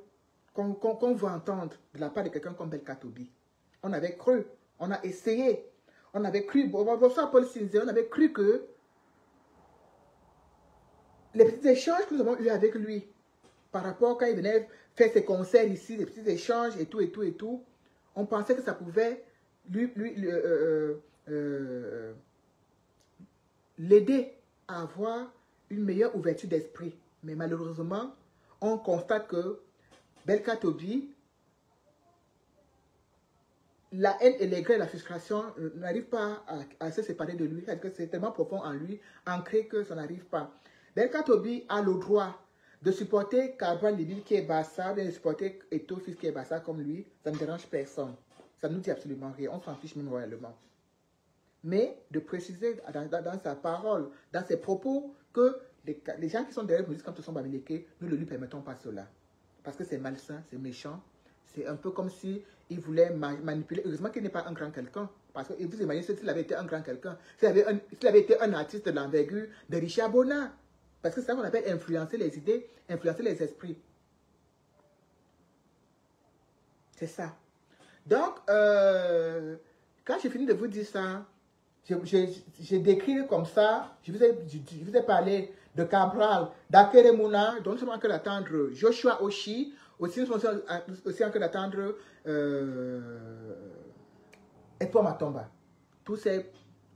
[SPEAKER 1] qu'on veut entendre de la part de quelqu'un comme Belka Tobi. On avait cru, on a essayé, on avait cru, bonsoir Paul Sinzé, on avait cru que les petits échanges que nous avons eus avec lui, par rapport quand il venait faire ses concerts ici, les petits échanges et tout, on pensait que ça pouvait l'aider à avoir une meilleure ouverture d'esprit. Mais malheureusement, on constate que Belka Tobi, la haine et les grès, la frustration n'arrivent pas à se séparer de lui, parce que c'est tellement profond en lui, ancré que ça n'arrive pas. Belka Tobi a le droit de supporter Cabral Libil qui est Bassa, de supporter Eto Fils qui est Bassa comme lui, ça ne dérange personne. Ça ne nous dit absolument rien, on s'en fiche même royalement. Mais de préciser dans sa parole, dans ses propos, que les gens qui sont derrière Moïse Kamto sont bamileke, nous ne lui permettons pas cela. Parce que c'est malsain, c'est méchant. C'est un peu comme si il voulait manipuler. Heureusement qu'il n'est pas un grand quelqu'un. Parce que vous imaginez s'il avait été un grand quelqu'un, s'il avait été un artiste de l'envergure de Richard Bona. Parce que c'est ça qu'on appelle influencer les idées, influencer les esprits. C'est ça. Donc, quand j'ai fini de vous dire ça, j'ai décrit comme ça, je vous ai parlé de Cabral, d'Akeremuna, donc nous sommes en train d'attendre Joshua Oshi, aussi nous sommes aussi en train d'attendre Etwa Matomba. Tous ces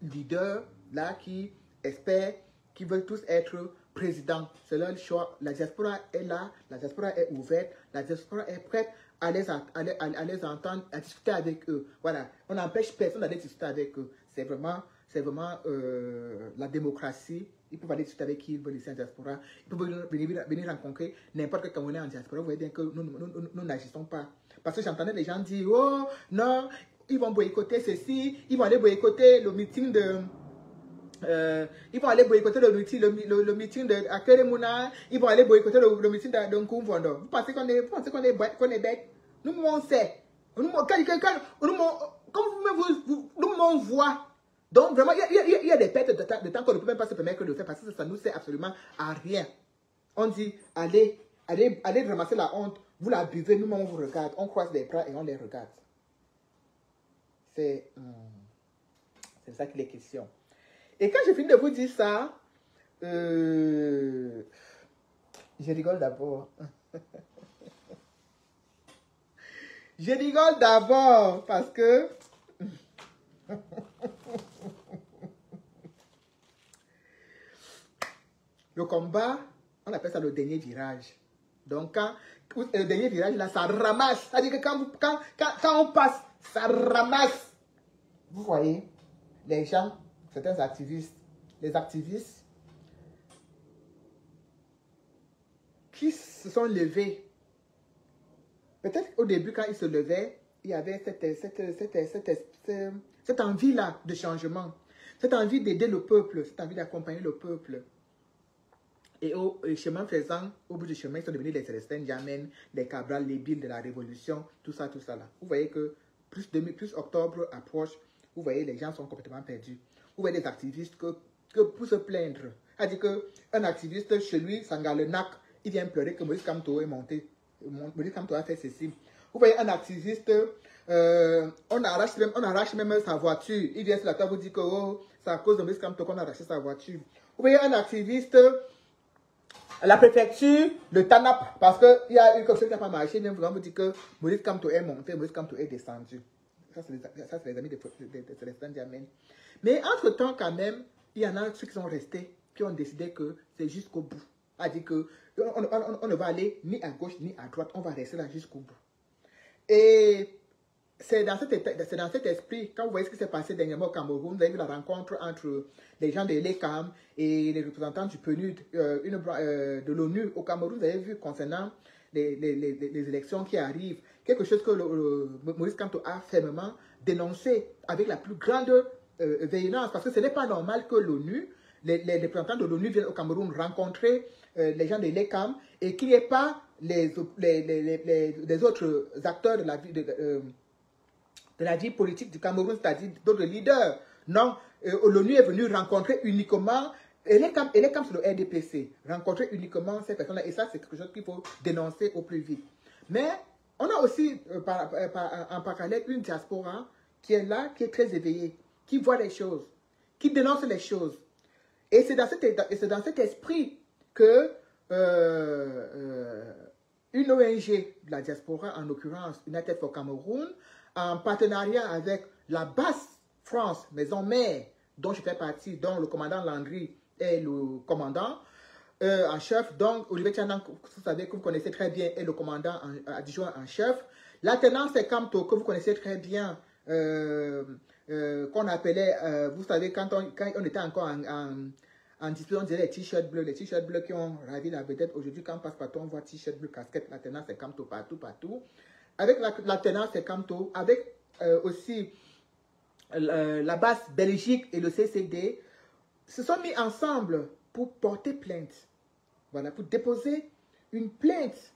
[SPEAKER 1] leaders-là qui espèrent, qui veulent tous être présidents. C'est leur choix. La diaspora est là, la diaspora est ouverte, la diaspora est prête à les entendre, à discuter avec eux. Voilà, on n'empêche personne d'aller discuter avec eux. C'est vraiment la démocratie. Ils peuvent aller discuter avec qui ils veulent ici en diaspora. Ils peuvent venir rencontrer n'importe quel Camerounais en diaspora. Vous voyez bien que nous n'agissons pas. Parce que j'entendais des gens dire, oh non, ils vont boycotter ceci, ils vont aller boycotter le meeting de... ils vont aller boycotter le meeting de Akeremuna, ils vont aller boycotter le meeting de Nkumvondo. Vous pensez qu'on est bête? Nous, on sait. Nous, on voit. Donc, vraiment, il y a des pertes de temps qu'on ne peut même pas se permettre de faire parce que ça ne nous sert absolument à rien. On dit, allez ramasser la honte, vous la buvez, nous, on vous regarde, on croise les bras et on les regarde. C'est ça qu'il est question. Et quand j'ai fini de vous dire ça, je rigole d'abord. Je rigole d'abord parce que le combat, on appelle ça le dernier virage. Donc, quand le dernier virage, là, ça ramasse. C'est-à-dire que quand on passe, ça ramasse. Vous voyez, les gens, certains activistes, les activistes qui se sont levés. Peut-être au début, quand ils se levaient, il y avait cette envie-là de changement, cette envie d'aider le peuple, cette envie d'accompagner le peuple. Et au chemin faisant, au bout du chemin, ils sont devenus les Célestins Diamène, les Cabral, les Billes de la Révolution, tout ça là. Vous voyez que plus octobre approche, vous voyez, les gens sont complètement perdus. Vous voyez des activistes que pour se plaindre. C'est-à-dire qu'un activiste chez lui, Sangalenak, il vient pleurer que Moïse Kamto est monté. Moïse Kamto a fait ceci. Vous voyez un activiste, on arrache même sa voiture. Il vient sur la table vous dit que oh, c'est à cause de Moïse Kamto qu'on a arraché sa voiture. Vous voyez un activiste, à la préfecture, le TANAP, parce qu'il y a une chose qui n'a pas marché, il vient vous dire que Moïse Kamto est monté, Moïse Kamto est descendu. Ça, c'est les amis de Célestin Diamène. Mais entre-temps, quand même, il y en a ceux qui sont restés, qui ont décidé que c'est jusqu'au bout. a dit que on ne va aller ni à gauche ni à droite, on va rester là jusqu'au bout. Et c'est dans cet esprit, quand vous voyez ce qui s'est passé dernièrement au Cameroun, vous avez vu la rencontre entre les gens de l'ECAM et les représentants du PNUD, de l'ONU au Cameroun, vous avez vu concernant les élections qui arrivent, quelque chose que Maurice Kamto a fermement dénoncé avec la plus grande véhémence, parce que ce n'est pas normal que l'ONU, les représentants de l'ONU viennent au Cameroun rencontrer les gens de l'ECAM et qu'il n'y ait pas les autres acteurs de la vie politique du Cameroun, c'est-à-dire d'autres leaders. Non, l'ONU est venu rencontrer uniquement, et les camps sur le RDPC, rencontrer uniquement ces personnes-là, et ça c'est quelque chose qu'il faut dénoncer au plus vite. Mais on a aussi en parallèle une diaspora qui est là, qui est très éveillée, qui voit les choses, qui dénonce les choses. Et c'est dans cet esprit que une ONG de la diaspora, en l'occurrence United for Cameroun, en partenariat avec la Basse France, maison mère, dont je fais partie, dont le commandant Landry est le commandant en chef, donc Olivier Tchanan, vous savez, que vous connaissez très bien, est le commandant adjoint en chef. L'intendant Sekamto, que vous connaissez très bien, qu'on appelait, vous savez, quand on était encore en discussion, on disait les t-shirts bleus qui ont ravi la vedette. Aujourd'hui, quand on passe partout, on voit t-shirt bleu, casquette, l'intendant Sekamto partout. Avec l'intendant Sekamto, avec aussi la base Belgique et le CCD, se sont mis ensemble pour porter plainte. Voilà, pour déposer une plainte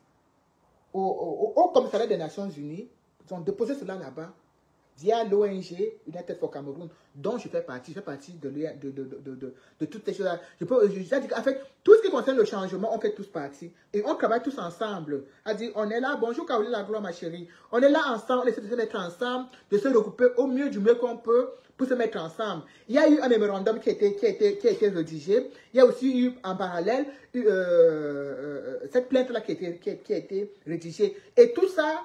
[SPEAKER 1] au commissariat des Nations Unies. Ils ont déposé cela là-bas via l'ONG United for Cameroun, dont je fais partie de toutes ces choses-là. En fait, tout ce qui concerne le changement, on fait tous partie. Et on travaille tous ensemble. On est là, bonjour Caroline Lagloire, ma chérie. On est là ensemble, on essaie de se mettre ensemble, de se regrouper au mieux du mieux qu'on peut pour se mettre ensemble. Il y a eu un mémorandum qui a été rédigé. Il y a aussi eu en parallèle cette plainte-là qui a été rédigée. Et tout ça,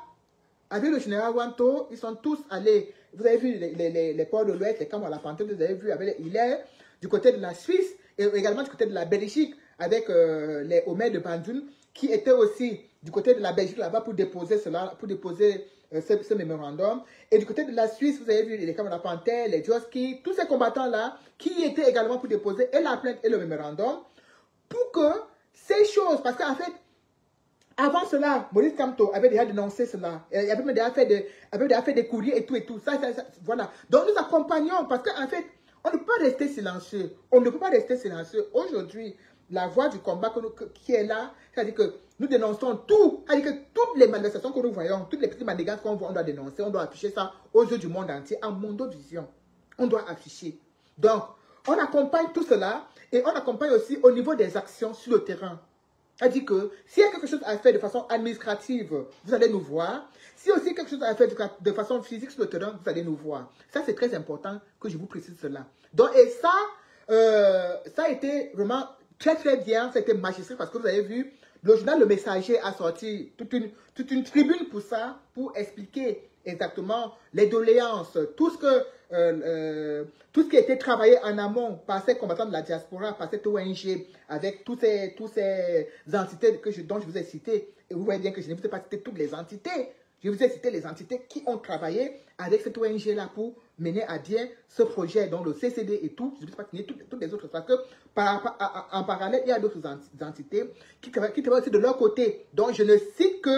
[SPEAKER 1] avec le général Wanto, ils sont tous allés. Vous avez vu les ports de l'Ouest, les camps à la Panthère, vous avez vu avec les Hilaire, du côté de la Suisse et également du côté de la Belgique, avec les Omer de Bandoun, qui étaient aussi du côté de la Belgique là-bas pour déposer cela, pour déposer ce mémorandum. Et du côté de la Suisse, vous avez vu les camps à la Panthère, les Djoski, tous ces combattants-là, qui étaient également pour déposer et la plainte et le mémorandum, pour que ces choses, parce qu'en fait, avant cela, Maurice Kamto avait déjà dénoncé cela. Il avait déjà fait des courriers et tout. Ça, voilà. Donc nous accompagnons parce qu'en fait, on ne peut pas rester silencieux. On ne peut pas rester silencieux. Aujourd'hui, la voix du combat qui est là, c'est-à-dire que nous dénonçons tout. C'est-à-dire que toutes les manifestations que nous voyons, toutes les petites manigances qu'on voit, on doit dénoncer, on doit afficher ça aux yeux du monde entier, en mondovision. On doit afficher. Donc, on accompagne tout cela et on accompagne aussi au niveau des actions sur le terrain. C'est-à-dire que s'il y a quelque chose à faire de façon administrative, vous allez nous voir. Si aussi quelque chose à faire de façon physique sur le terrain, vous allez nous voir. Ça, c'est très important que je vous précise cela. Donc, et ça a été vraiment très très bien, ça a été magistral parce que vous avez vu, le journal Le Messager a sorti toute une tribune pour ça, pour expliquer exactement les doléances, tout ce qui a été travaillé en amont par ces combattants de la diaspora, par cette ONG, avec toutes ces entités dont je vous ai citées. Et vous voyez bien que je ne vous ai pas cité toutes les entités. Je vous ai cité les entités qui ont travaillé avec cette ONG-là pour mener à bien ce projet, dont le CCD et tout. Je ne vais pas citer toutes les autres, parce que en parallèle, il y a d'autres entités qui travaillent aussi de leur côté. Donc, je ne cite que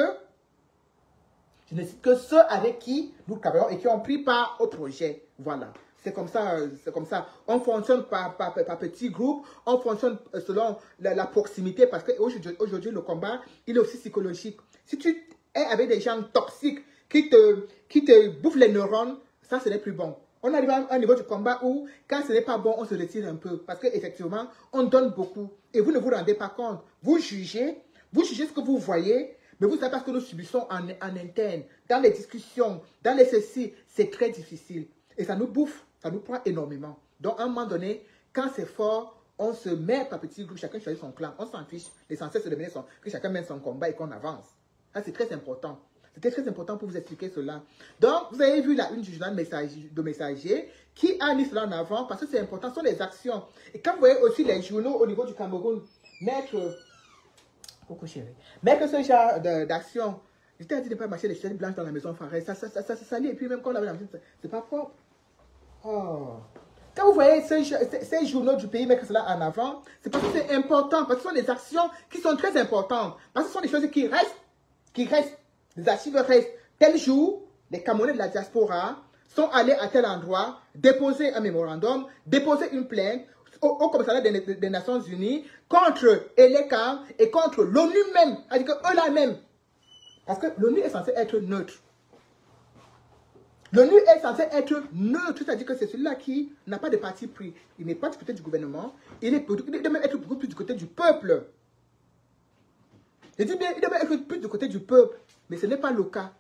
[SPEAKER 1] ceux avec qui nous travaillons et qui ont pris part au projet. Voilà. C'est comme ça. On fonctionne par petits groupes, on fonctionne selon la proximité, parce qu'aujourd'hui, le combat, il est aussi psychologique. Si tu es avec des gens toxiques qui te bouffent les neurones, ça, ce n'est plus bon. On arrive à un niveau du combat où, quand ce n'est pas bon, on se retire un peu. Parce qu'effectivement, on donne beaucoup. Et vous ne vous rendez pas compte. Vous jugez ce que vous voyez, mais vous savez pas ce que nous subissons en interne, dans les discussions, dans les ceci, c'est très difficile. Et ça nous bouffe, ça nous prend énormément. Donc, à un moment donné, quand c'est fort, on se met par petits groupes, chacun choisit son clan, on s'en fiche. L'essentiel, c'est de mener que chacun mène son combat et qu'on avance. Ça, c'est très important. C'était très important pour vous expliquer cela. Donc, vous avez vu là une du journal de Messager qui a mis cela en avant parce que c'est important, ce sont les actions. Et quand vous voyez aussi les journaux au niveau du Cameroun mettre Coucou chérie. Mais que ce genre d'action, je t'ai dit de ne pas marcher les chaînes blanches dans la maison frère. Ça salit. Et puis même quand on lave la maison, c'est pas propre. Oh. Quand vous voyez ces journaux du pays mettre cela en avant, c'est parce que c'est important. Parce que ce sont des actions qui sont très importantes. Parce que ce sont des choses qui restent. Les archives restent. Tel jour, les Camerounais de la diaspora sont allés à tel endroit, déposer un mémorandum, déposer une plainte au commissariat des Nations Unies contre Elekam et contre l'ONU même. C'est-à-dire qu'eux-là même. Parce que l'ONU est censé être neutre. L'ONU est censé être neutre, c'est-à-dire que c'est celui-là qui n'a pas de parti pris. Il n'est pas du côté du gouvernement, il doit même être beaucoup plus du côté du peuple. Je dis bien, il doit même être plus du côté du peuple, mais ce n'est pas le cas.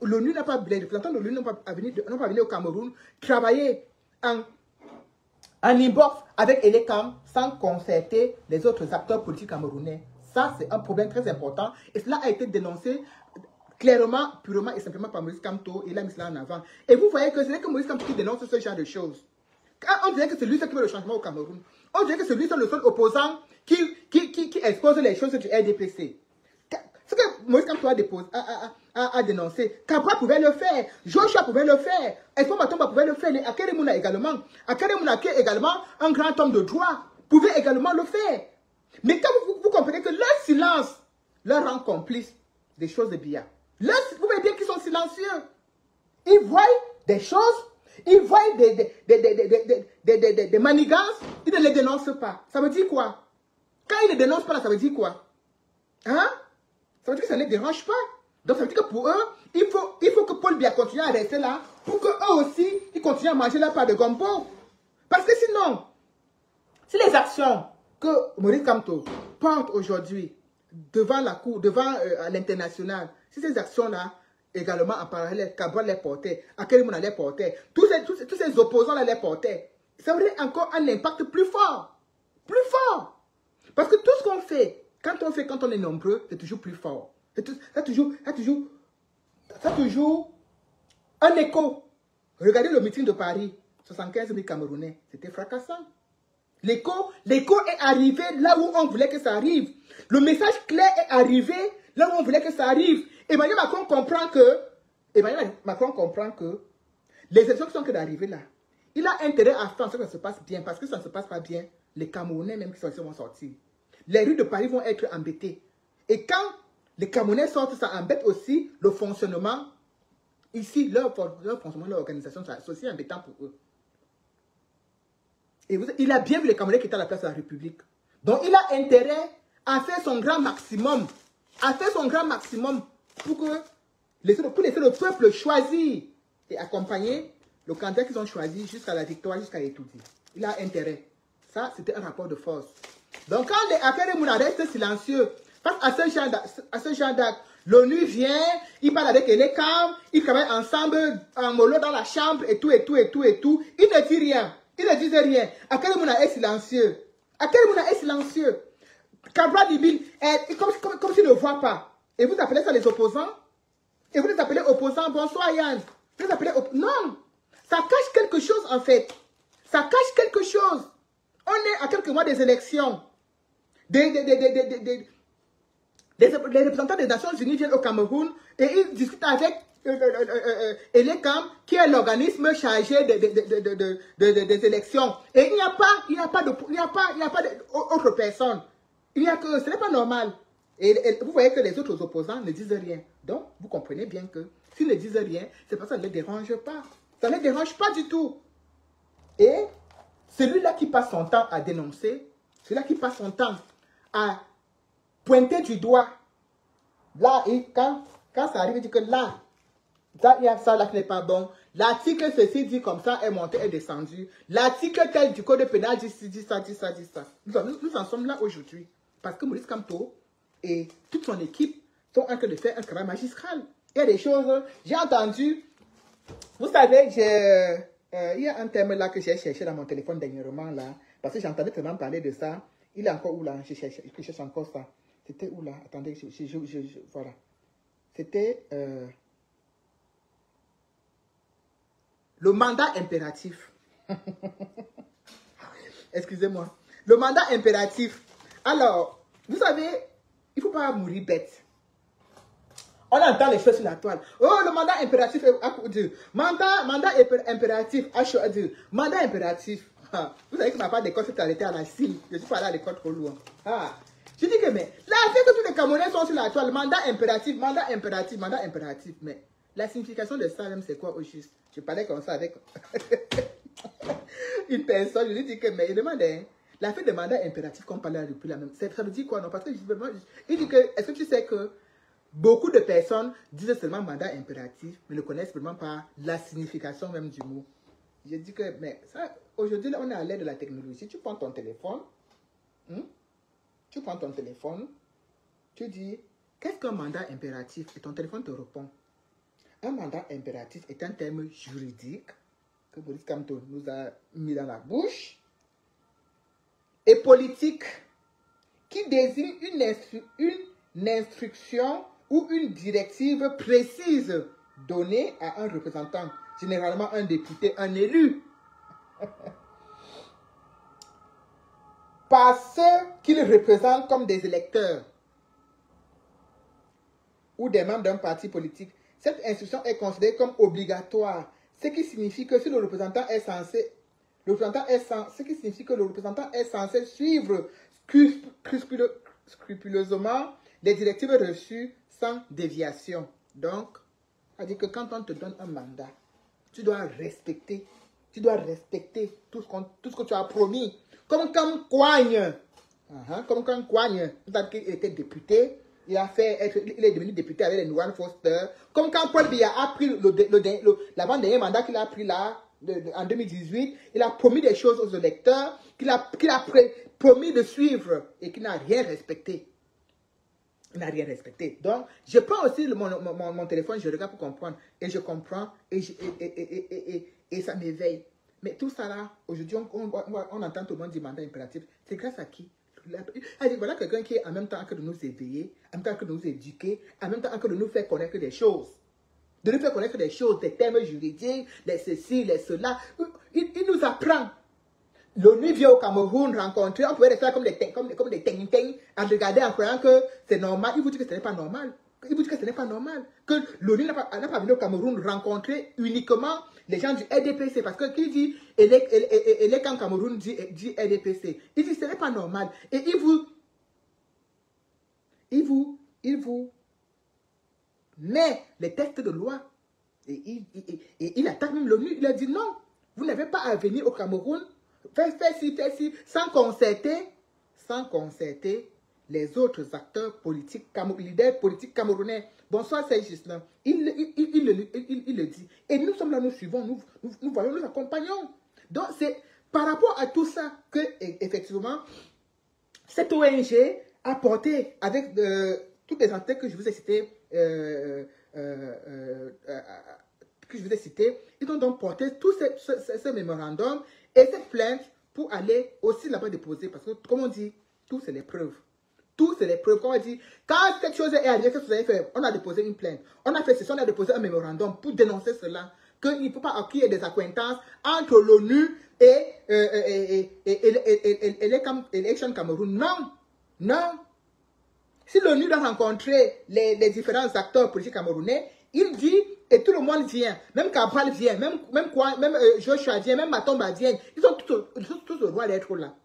[SPEAKER 1] L'ONU n'a pas, les représentants de l'ONU n'ont pas venu au Cameroun travailler en inbox avec Elekam sans concerter les autres acteurs politiques camerounais. Ça, c'est un problème très important et cela a été dénoncé clairement, purement et simplement par Maurice Kamto. Il a mis cela en avant. Et vous voyez que ce n'est que Maurice Kamto qui dénonce ce genre de choses. Quand on dirait que c'est lui qui veut le changement au Cameroun. On dirait que c'est lui le seul opposant qui expose les choses du RDPC. Ce que Maurice Kamto a dénoncé, Cabra pouvait le faire, Joshua pouvait le faire, Espo Matomba pouvait le faire, Akere Mouna également. Akere Mouna qui est également un grand homme de droit, pouvait également le faire. Mais quand vous comprenez que leur silence leur rend complice des choses de bien. Vous voyez bien qu'ils sont silencieux. Ils voient des choses, ils voient des manigances, ils ne les dénoncent pas. Ça veut dire quoi? Quand ils ne dénoncent pas, là, ça veut dire quoi? Hein? Ça veut dire que ça ne les dérange pas. Donc ça veut dire que pour eux, il faut que Paul Biya continue à rester là pour qu'eux aussi, ils continuent à manger leur part de gombo. Parce que sinon, si les actions que Maurice Kamto porte aujourd'hui devant la cour, devant l'international, si ces actions-là, également en parallèle, Cabral les portait, Akerimuna les portait, tous ces opposants-là les portaient, ça aurait encore un impact plus fort. Plus fort. Parce que tout ce qu'on fait, quand on est nombreux, c'est toujours plus fort. Ça a toujours un écho. Regardez le meeting de Paris, 75 000 Camerounais, c'était fracassant. L'écho est arrivé là où on voulait que ça arrive. Le message clair est arrivé là où on voulait que ça arrive. Emmanuel Macron comprend que les élections qui sont d'arriver là, il a intérêt à faire en sorte que ça se passe bien. Parce que ça ne se passe pas bien, les Camerounais même qui sont ici vont sortir. Les rues de Paris vont être embêtées. Et quand les Camerounais sortent, ça embête aussi le fonctionnement. Ici, leur fonctionnement, leur organisation, c'est aussi embêtant pour eux. Et il a bien vu les Camerounais qui étaient à la place de la République. Donc, il a intérêt à faire son grand maximum. Pour laisser le peuple choisir et accompagner le candidat qu'ils ont choisi jusqu'à la victoire, jusqu'à l'étudier. Il a intérêt. Ça, c'était un rapport de force. Donc, quand les Akere Mouna restent silencieux face à ce genre d'acte, l'ONU vient, il parle avec Elekam, ils travaillent ensemble en mollo dans la chambre et tout. Il ne dit rien. Il ne disait rien. Akere Mouna est silencieux. Cabral Dibil est comme s'il ne voit pas. Et vous appelez ça les opposants? Et vous les appelez opposants? Bonsoir Yann. Vous les appelez non. Ça cache quelque chose en fait. Ça cache quelque chose. On est à quelques mois des élections. Les représentants des Nations Unies viennent au Cameroun et ils discutent avec Elekam, qui est l'organisme chargé des élections. Et il n'y a pas d'autre personne. Ce n'est pas normal. Et vous voyez que les autres opposants ne disent rien. Donc, vous comprenez bien que s'ils ne disent rien, c'est parce que ça ne les dérange pas. Ça ne les dérange pas du tout. Et celui-là qui passe son temps à dénoncer, celui-là qui passe son temps à pointer du doigt, là, et quand ça arrive, il dit que là, il y a ça là qui n'est pas bon. L'article ceci dit comme ça est monté, est descendu. L'article tel du code pénal dit ça. Nous en sommes là aujourd'hui. Parce que Maurice Kamto et toute son équipe sont en train de faire un travail magistral. Il y a des choses, j'ai entendu, vous savez, il y a un terme là que j'ai cherché dans mon téléphone dernièrement là, parce que j'entendais tellement parler de ça. Il est encore où là? Je cherche encore ça. C'était où là? Attendez, voilà. C'était le mandat impératif. Excusez-moi. Le mandat impératif. Alors, vous savez, Il ne faut pas mourir bête. On entend les choses sur la toile. Oh, le mandat impératif est mandat impératif mandat impératif. Vous savez que ma part d'école s'est arrêtée à la CIL. Je suis pas allé à l'école trop loin. Je dis que, mais, là, fait que tous les Camerounais sont sur la toile. Mandat impératif. Mais la signification de ça, même, c'est quoi au juste? Je parlais comme ça avec une personne. Je lui dis que, mais il demandait, la fête de mandat impératif qu'on parlait depuis la même. Ça veut dire quoi? Non, parce que il dit que, est-ce que tu sais que beaucoup de personnes disent seulement mandat impératif, mais ne connaissent vraiment pas la signification même du mot. Je dis que, mais ça, aujourd'hui, on est à l'ère de la technologie. Tu prends ton téléphone, tu dis, qu'est-ce qu'un mandat impératif? Et ton téléphone te répond. Un mandat impératif est un terme juridique que Maurice Kamto nous a mis dans la bouche et politique qui désigne une instruction ou une directive précise donnée à un représentant, généralement un député, un élu, par ceux qu'il représente comme des électeurs ou des membres d'un parti politique. Cette instruction est considérée comme obligatoire, ce qui signifie que si le représentant est censé, suivre scrupuleusement les directives reçues sans déviation. Donc, ça dit que quand on te donne un mandat, tu dois respecter tout ce que tu as promis. Comme Kouagne, il était député, il est devenu député avec les Nouvelles Foster. Comme quand Paul Biya a pris l'avant-dernier mandat qu'il a pris là, en 2018, il a promis des choses aux électeurs, qu'il a promis de suivre et qu'il n'a rien respecté. Il n'a rien respecté. Donc, je prends aussi mon téléphone, je regarde pour comprendre. Et je comprends et ça m'éveille. Mais tout ça là, aujourd'hui, on entend tout le monde dire mandat impératif. C'est grâce à qui? Voilà quelqu'un qui est en même temps que de nous éveiller, en même temps que de nous éduquer, en même temps que de nous faire connaître des choses. De nous faire connaître des choses, des termes juridiques, les ceci, les cela. Il nous apprend. L'ONU vient au Cameroun rencontrer, on pouvait les faire comme des ting-ting, en regardant en croyant que c'est normal. Il vous dit que ce n'est pas normal. Que l'ONU n'a pas venu au Cameroun rencontrer uniquement les gens du RDPC. Parce que qui dit, et les camps Cameroun dit RDPC. Il dit ce n'est pas normal. Et il vous met les textes de loi. Et il attaque même l'ONU. Il a dit non, vous n'avez pas à venir au Cameroun. Faites ci, sans concerter les autres acteurs politiques, leaders politiques camerounais. Bonsoir, c'est Gislain. Il le dit. Et nous sommes là, nous suivons, nous voyons, nous accompagnons. Donc, c'est par rapport à tout ça que, effectivement, cette ONG a porté avec toutes les entités que je vous ai citées, ils ont donc porté tous ces mémorandums et cette plainte pour aller aussi là-bas déposer. Parce que, comme on dit, tout c'est les preuves. Tout c'est les preuves. Comme on dit, quand cette chose est arrivée, qu'est-ce que vous avez fait? On a déposé une plainte. On a fait ceci, on a déposé un mémorandum pour dénoncer cela. Qu'il ne faut pas qu'il y ait des accointances entre l'ONU et l'Action Cameroun. Non. Non. Si l'ONU doit rencontrer les différents acteurs politiques camerounais, il dit, et tout le monde vient, même Cabral vient, même Joshua vient, même Matomba vient, ils sont tous le droit d'être là.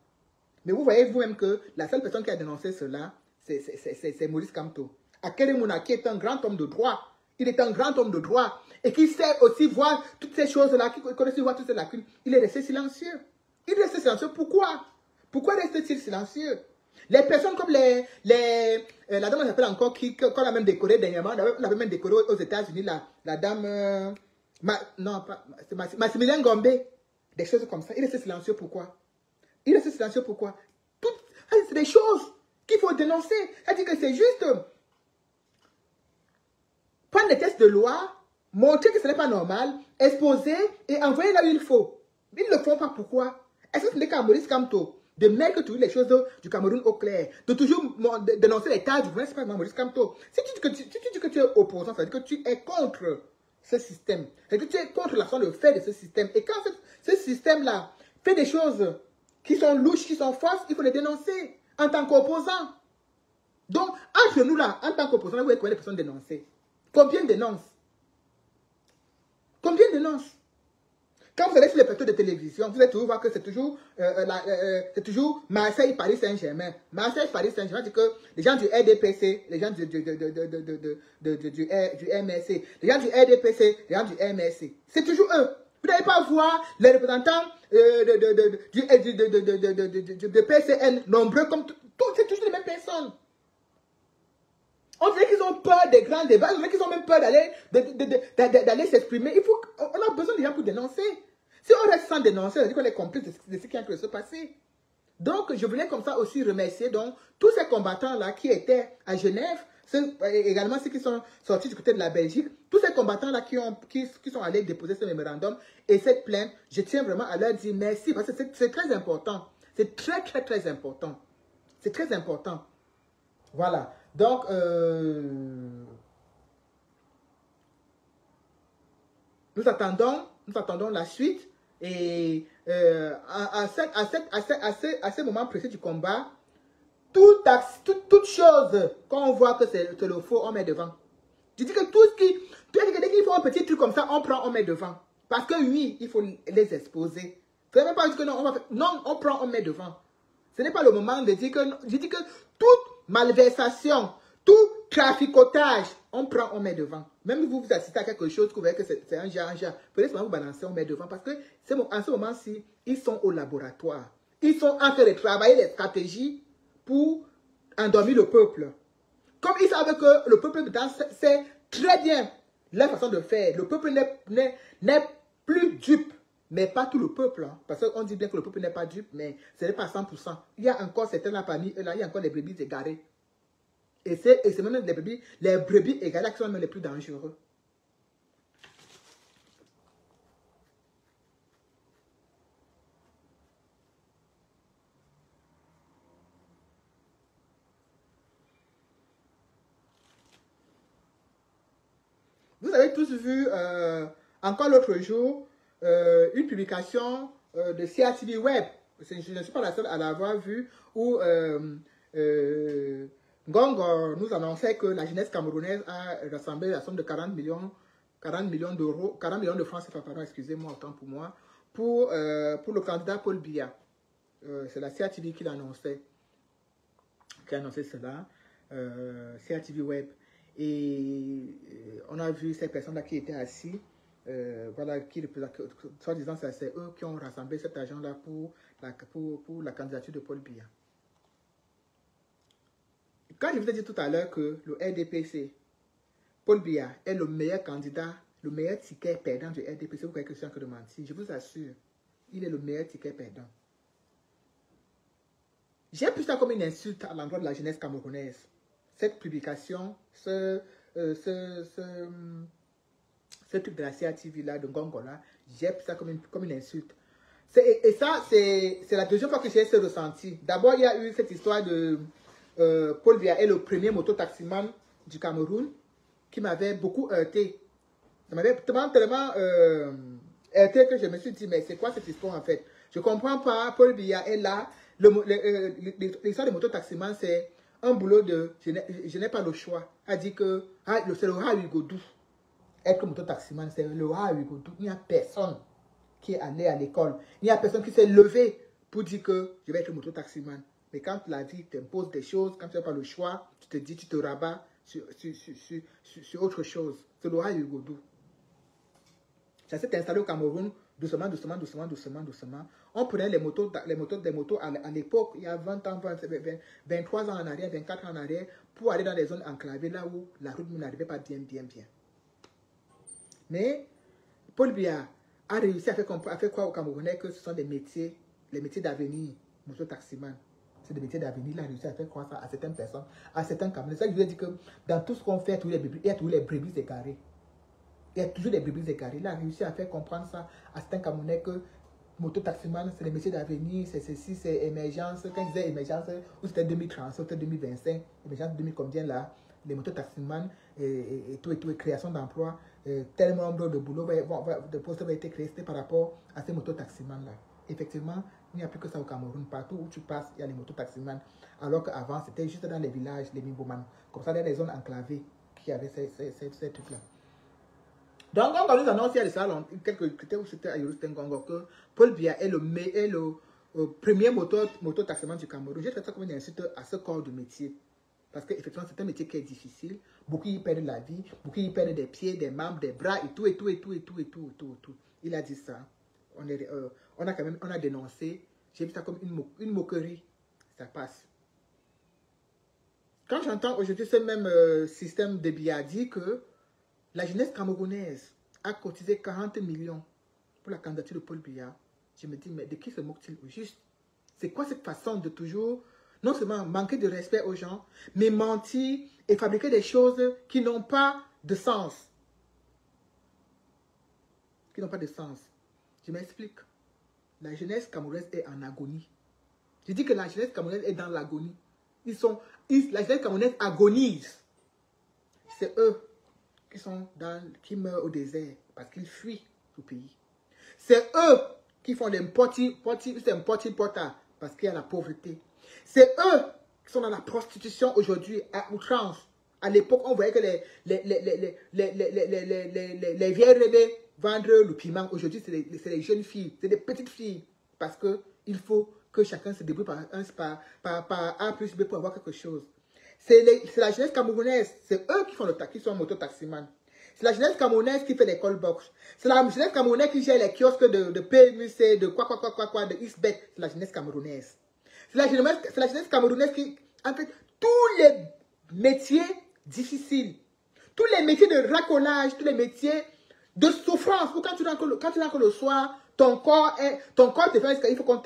[SPEAKER 1] Mais vous voyez vous-même que la seule personne qui a dénoncé cela, c'est Maurice Kamto. Akere Mouna, qui est un grand homme de droit, il est un grand homme de droit, et qui sait aussi voir toutes ces choses-là, qui connaît aussi voir toutes ces lacunes, il est resté silencieux. Il est resté silencieux, pourquoi? Pourquoi reste-t-il silencieux? Les personnes comme la dame s'appelle encore, qu'on a même décoré dernièrement, on avait même décoré aux États-Unis, la dame, c'est Maximilien Gombe, des choses comme ça. Il reste silencieux, pourquoi? Il reste silencieux, pourquoi? C'est des choses qu'il faut dénoncer. C'est-à-dire que c'est juste prendre les textes de loi, montrer que ce n'est pas normal, exposer et envoyer là où il faut. Ils ne le font pas, pourquoi? Est-ce que ce n'est qu'à Maurice Kamto de mettre toujours les choses du Cameroun au clair, de toujours dénoncer les tâches du gouvernement, c'est pas Maurice Kamto. Si tu dis que tu es opposant, ça veut dire que tu es contre ce système. C'est-à-dire que tu es contre la façon de faire de ce système. Et quand ce système-là fait des choses qui sont louches, qui sont fausses, il faut les dénoncer en tant qu'opposant. Donc, entre nous là, en tant qu'opposants, vous voyez combien de personnes dénoncées? Combien dénoncent? Combien dénoncent? Quand vous allez sur les plateaux de télévision, vous allez toujours voir que c'est toujours Marseille, Paris, Saint-Germain. Marseille, Paris, Saint-Germain, c'est que les gens du RDPC, les gens du MRC, les gens du RDPC, les gens du MRC. C'est toujours eux. Vous n'allez pas voir les représentants de PCN nombreux comme tout. C'est toujours les mêmes personnes. On dirait qu'ils ont peur des grands débats, on dirait qu'ils ont même peur d'aller s'exprimer. On a besoin de gens pour dénoncer. Si on reste sans dénoncer, ça veut dire qu'on est complice de ce qui est en train de se passer. Donc, je voulais comme ça aussi remercier donc, tous ces combattants-là qui étaient à Genève, également ceux qui sont sortis du côté de la Belgique, tous ces combattants-là qui sont allés déposer ce mémorandum et cette plainte, je tiens vraiment à leur dire merci parce que c'est très important. C'est très, très, très important. C'est très important. Voilà. Donc, nous attendons la suite. Et à ce moment précis du combat, toute chose, quand on voit que c'est le faux, on met devant. Je dis que tout ce qui... Dès qu'il faut un petit truc comme ça, on met devant. Parce que oui, il faut les exposer. Ce n'est même pas dire que non, on prend, on met devant. Ce n'est pas le moment de dire que... Je dis que toute malversation, tout traficotage, on prend, on met devant. Même vous assistez à quelque chose, que vous voyez que c'est un genre. Peut-être que vous balancez, on met devant. Parce que en ce moment-ci, ils sont au laboratoire. Ils sont en train de travailler les stratégies pour endormir le peuple. Comme ils savent que le peuple sait très bien leur façon de faire. Le peuple n'est plus dupe. Mais pas tout le peuple. Hein. Parce qu'on dit bien que le peuple n'est pas dupe, mais ce n'est pas 100%. Il y a encore certains là parmi eux, là, il y a encore des brebis égarées. Et c'est même les brebis égarées qui sont même les plus dangereux. Vous avez tous vu, encore l'autre jour, une publication de CRTV Web. Je ne suis pas la seule à l'avoir vue, où Ngong nous annonçait que la jeunesse camerounaise a rassemblé la somme de 40 millions d'euros, 40 millions de francs CFA, pardon, excusez-moi, autant pour moi, pour le candidat Paul Biya. C'est la CRTV qui l'annonçait, qui a annoncé cela, CRTV Web. Et on a vu ces personnes-là qui étaient assis, voilà, soi-disant, c'est eux qui ont rassemblé cet argent-là pour la candidature de Paul Biya. Quand je vous ai dit tout à l'heure que le RDPC, Paul Biya, est le meilleur candidat, le meilleur ticket perdant du RDPC, vous croyez que je suis en train de mentir? Je vous assure, il est le meilleur ticket perdant. J'ai pris ça comme une insulte à l'endroit de la jeunesse camerounaise. Cette publication, ce truc de la CRTV là, de Ngongo-là, j'ai pris ça comme une insulte. Et ça, c'est la deuxième fois que j'ai ce ressenti. D'abord, il y a eu cette histoire de Paul Biya est le premier mototaximan du Cameroun qui m'avait beaucoup heurté. Ça m'avait tellement heurté que je me suis dit, mais c'est quoi cette histoire en fait? Je ne comprends pas, Paul Biya est là. L'histoire de mototaximan, c'est un boulot de je n'ai pas le choix. Elle dit que c'est le rat Hugodou. Être mototaximan, c'est le rat Hugodou. Il n'y a personne qui est allé à l'école. Il n'y a personne qui s'est levé pour dire que je vais être mototaximan. Mais quand la vie t'impose des choses, quand tu n'as pas le choix, tu te dis, tu te rabats sur autre chose. C'est le rat Hugodou. Ça s'est installé au Cameroun, doucement. On prenait des motos à l'époque, il y a 20 ans, 23 ans en arrière, 24 ans en arrière, pour aller dans des zones enclavées, là où la route n'arrivait pas bien. Mais Paul Biya a réussi à faire croire aux Camerounais que ce sont des métiers, les métiers d'avenir, mototaximan. C'est des métiers d'avenir, il a réussi à faire croire ça à certaines personnes, à certains Camerounais. C'est ça que je veux dire que dans tout ce qu'on fait, il y a tous les brebis égarés. Il y a toujours des brebis égarés. Il a réussi à faire comprendre ça à certains Camerounais que mototaximan, c'est les métiers d'avenir, c'est ceci, c'est émergence. Quand je disais émergence, ou c'était 2030, c'était 2025, émergence 2000 combien là, les mototaximan et tout, création d'emplois, tel nombre de boulots, de postes vont être créés par rapport à ces mototaximan là. Effectivement, Il n'y a plus que ça au Cameroun. Partout où tu passes, il y a les mototaximans. Alors qu'avant, c'était juste dans les villages, les Mimboman. Comme ça, dans les zones enclavées qui avaient ces trucs-là. Donc, quand on nous annonce il y a de ça, quelques critères où c'était à Yorustengongo, que Paul Biya est le premier mototaximan du Cameroun. J'ai traité ça comme une insulte à ce corps de métier. Parce qu'effectivement, c'est un métier qui est difficile. Beaucoup y perdent la vie, beaucoup y perdent des pieds, des membres, des bras et tout, et tout, et tout, et tout, et tout, et tout, et tout. Il a dit ça. On a dénoncé. J'ai vu ça comme une moquerie. Ça passe. Quand j'entends aujourd'hui ce même système de Biya dit que la jeunesse camerounaise a cotisé 40 millions pour la candidature de Paul Biya, je me dis, mais de qui se moque-t-il au juste? C'est quoi cette façon de toujours, non seulement manquer de respect aux gens, mais mentir et fabriquer des choses qui n'ont pas de sens? Qui n'ont pas de sens. Je m'explique. La jeunesse camerounaise est en agonie. Je dis que la jeunesse camerounaise est dans l'agonie. La jeunesse camerounaise agonise. C'est eux qui meurent au désert parce qu'ils fuient le pays. C'est eux qui font des porta parce qu'il y a la pauvreté. C'est eux qui sont dans la prostitution aujourd'hui à outrance. À l'époque, on voyait que les vieilles bébés vendent le piment. Aujourd'hui, c'est les jeunes filles, c'est des petites filles. Parce qu'il faut que chacun se débrouille par A plus B pour avoir quelque chose. C'est la jeunesse camerounaise. C'est eux qui font qui sont mototaximans. C'est la jeunesse camerounaise qui fait les call-box. C'est la jeunesse camerounaise qui gère les kiosques de PMUC, de de Xbet. C'est la jeunesse camerounaise. C'est la jeunesse camerounaise qui, en fait, tous les métiers difficiles, tous les métiers de racolage, tous les métiers de souffrance. Quand tu rentres le soir, ton corps te fait, il faut qu'on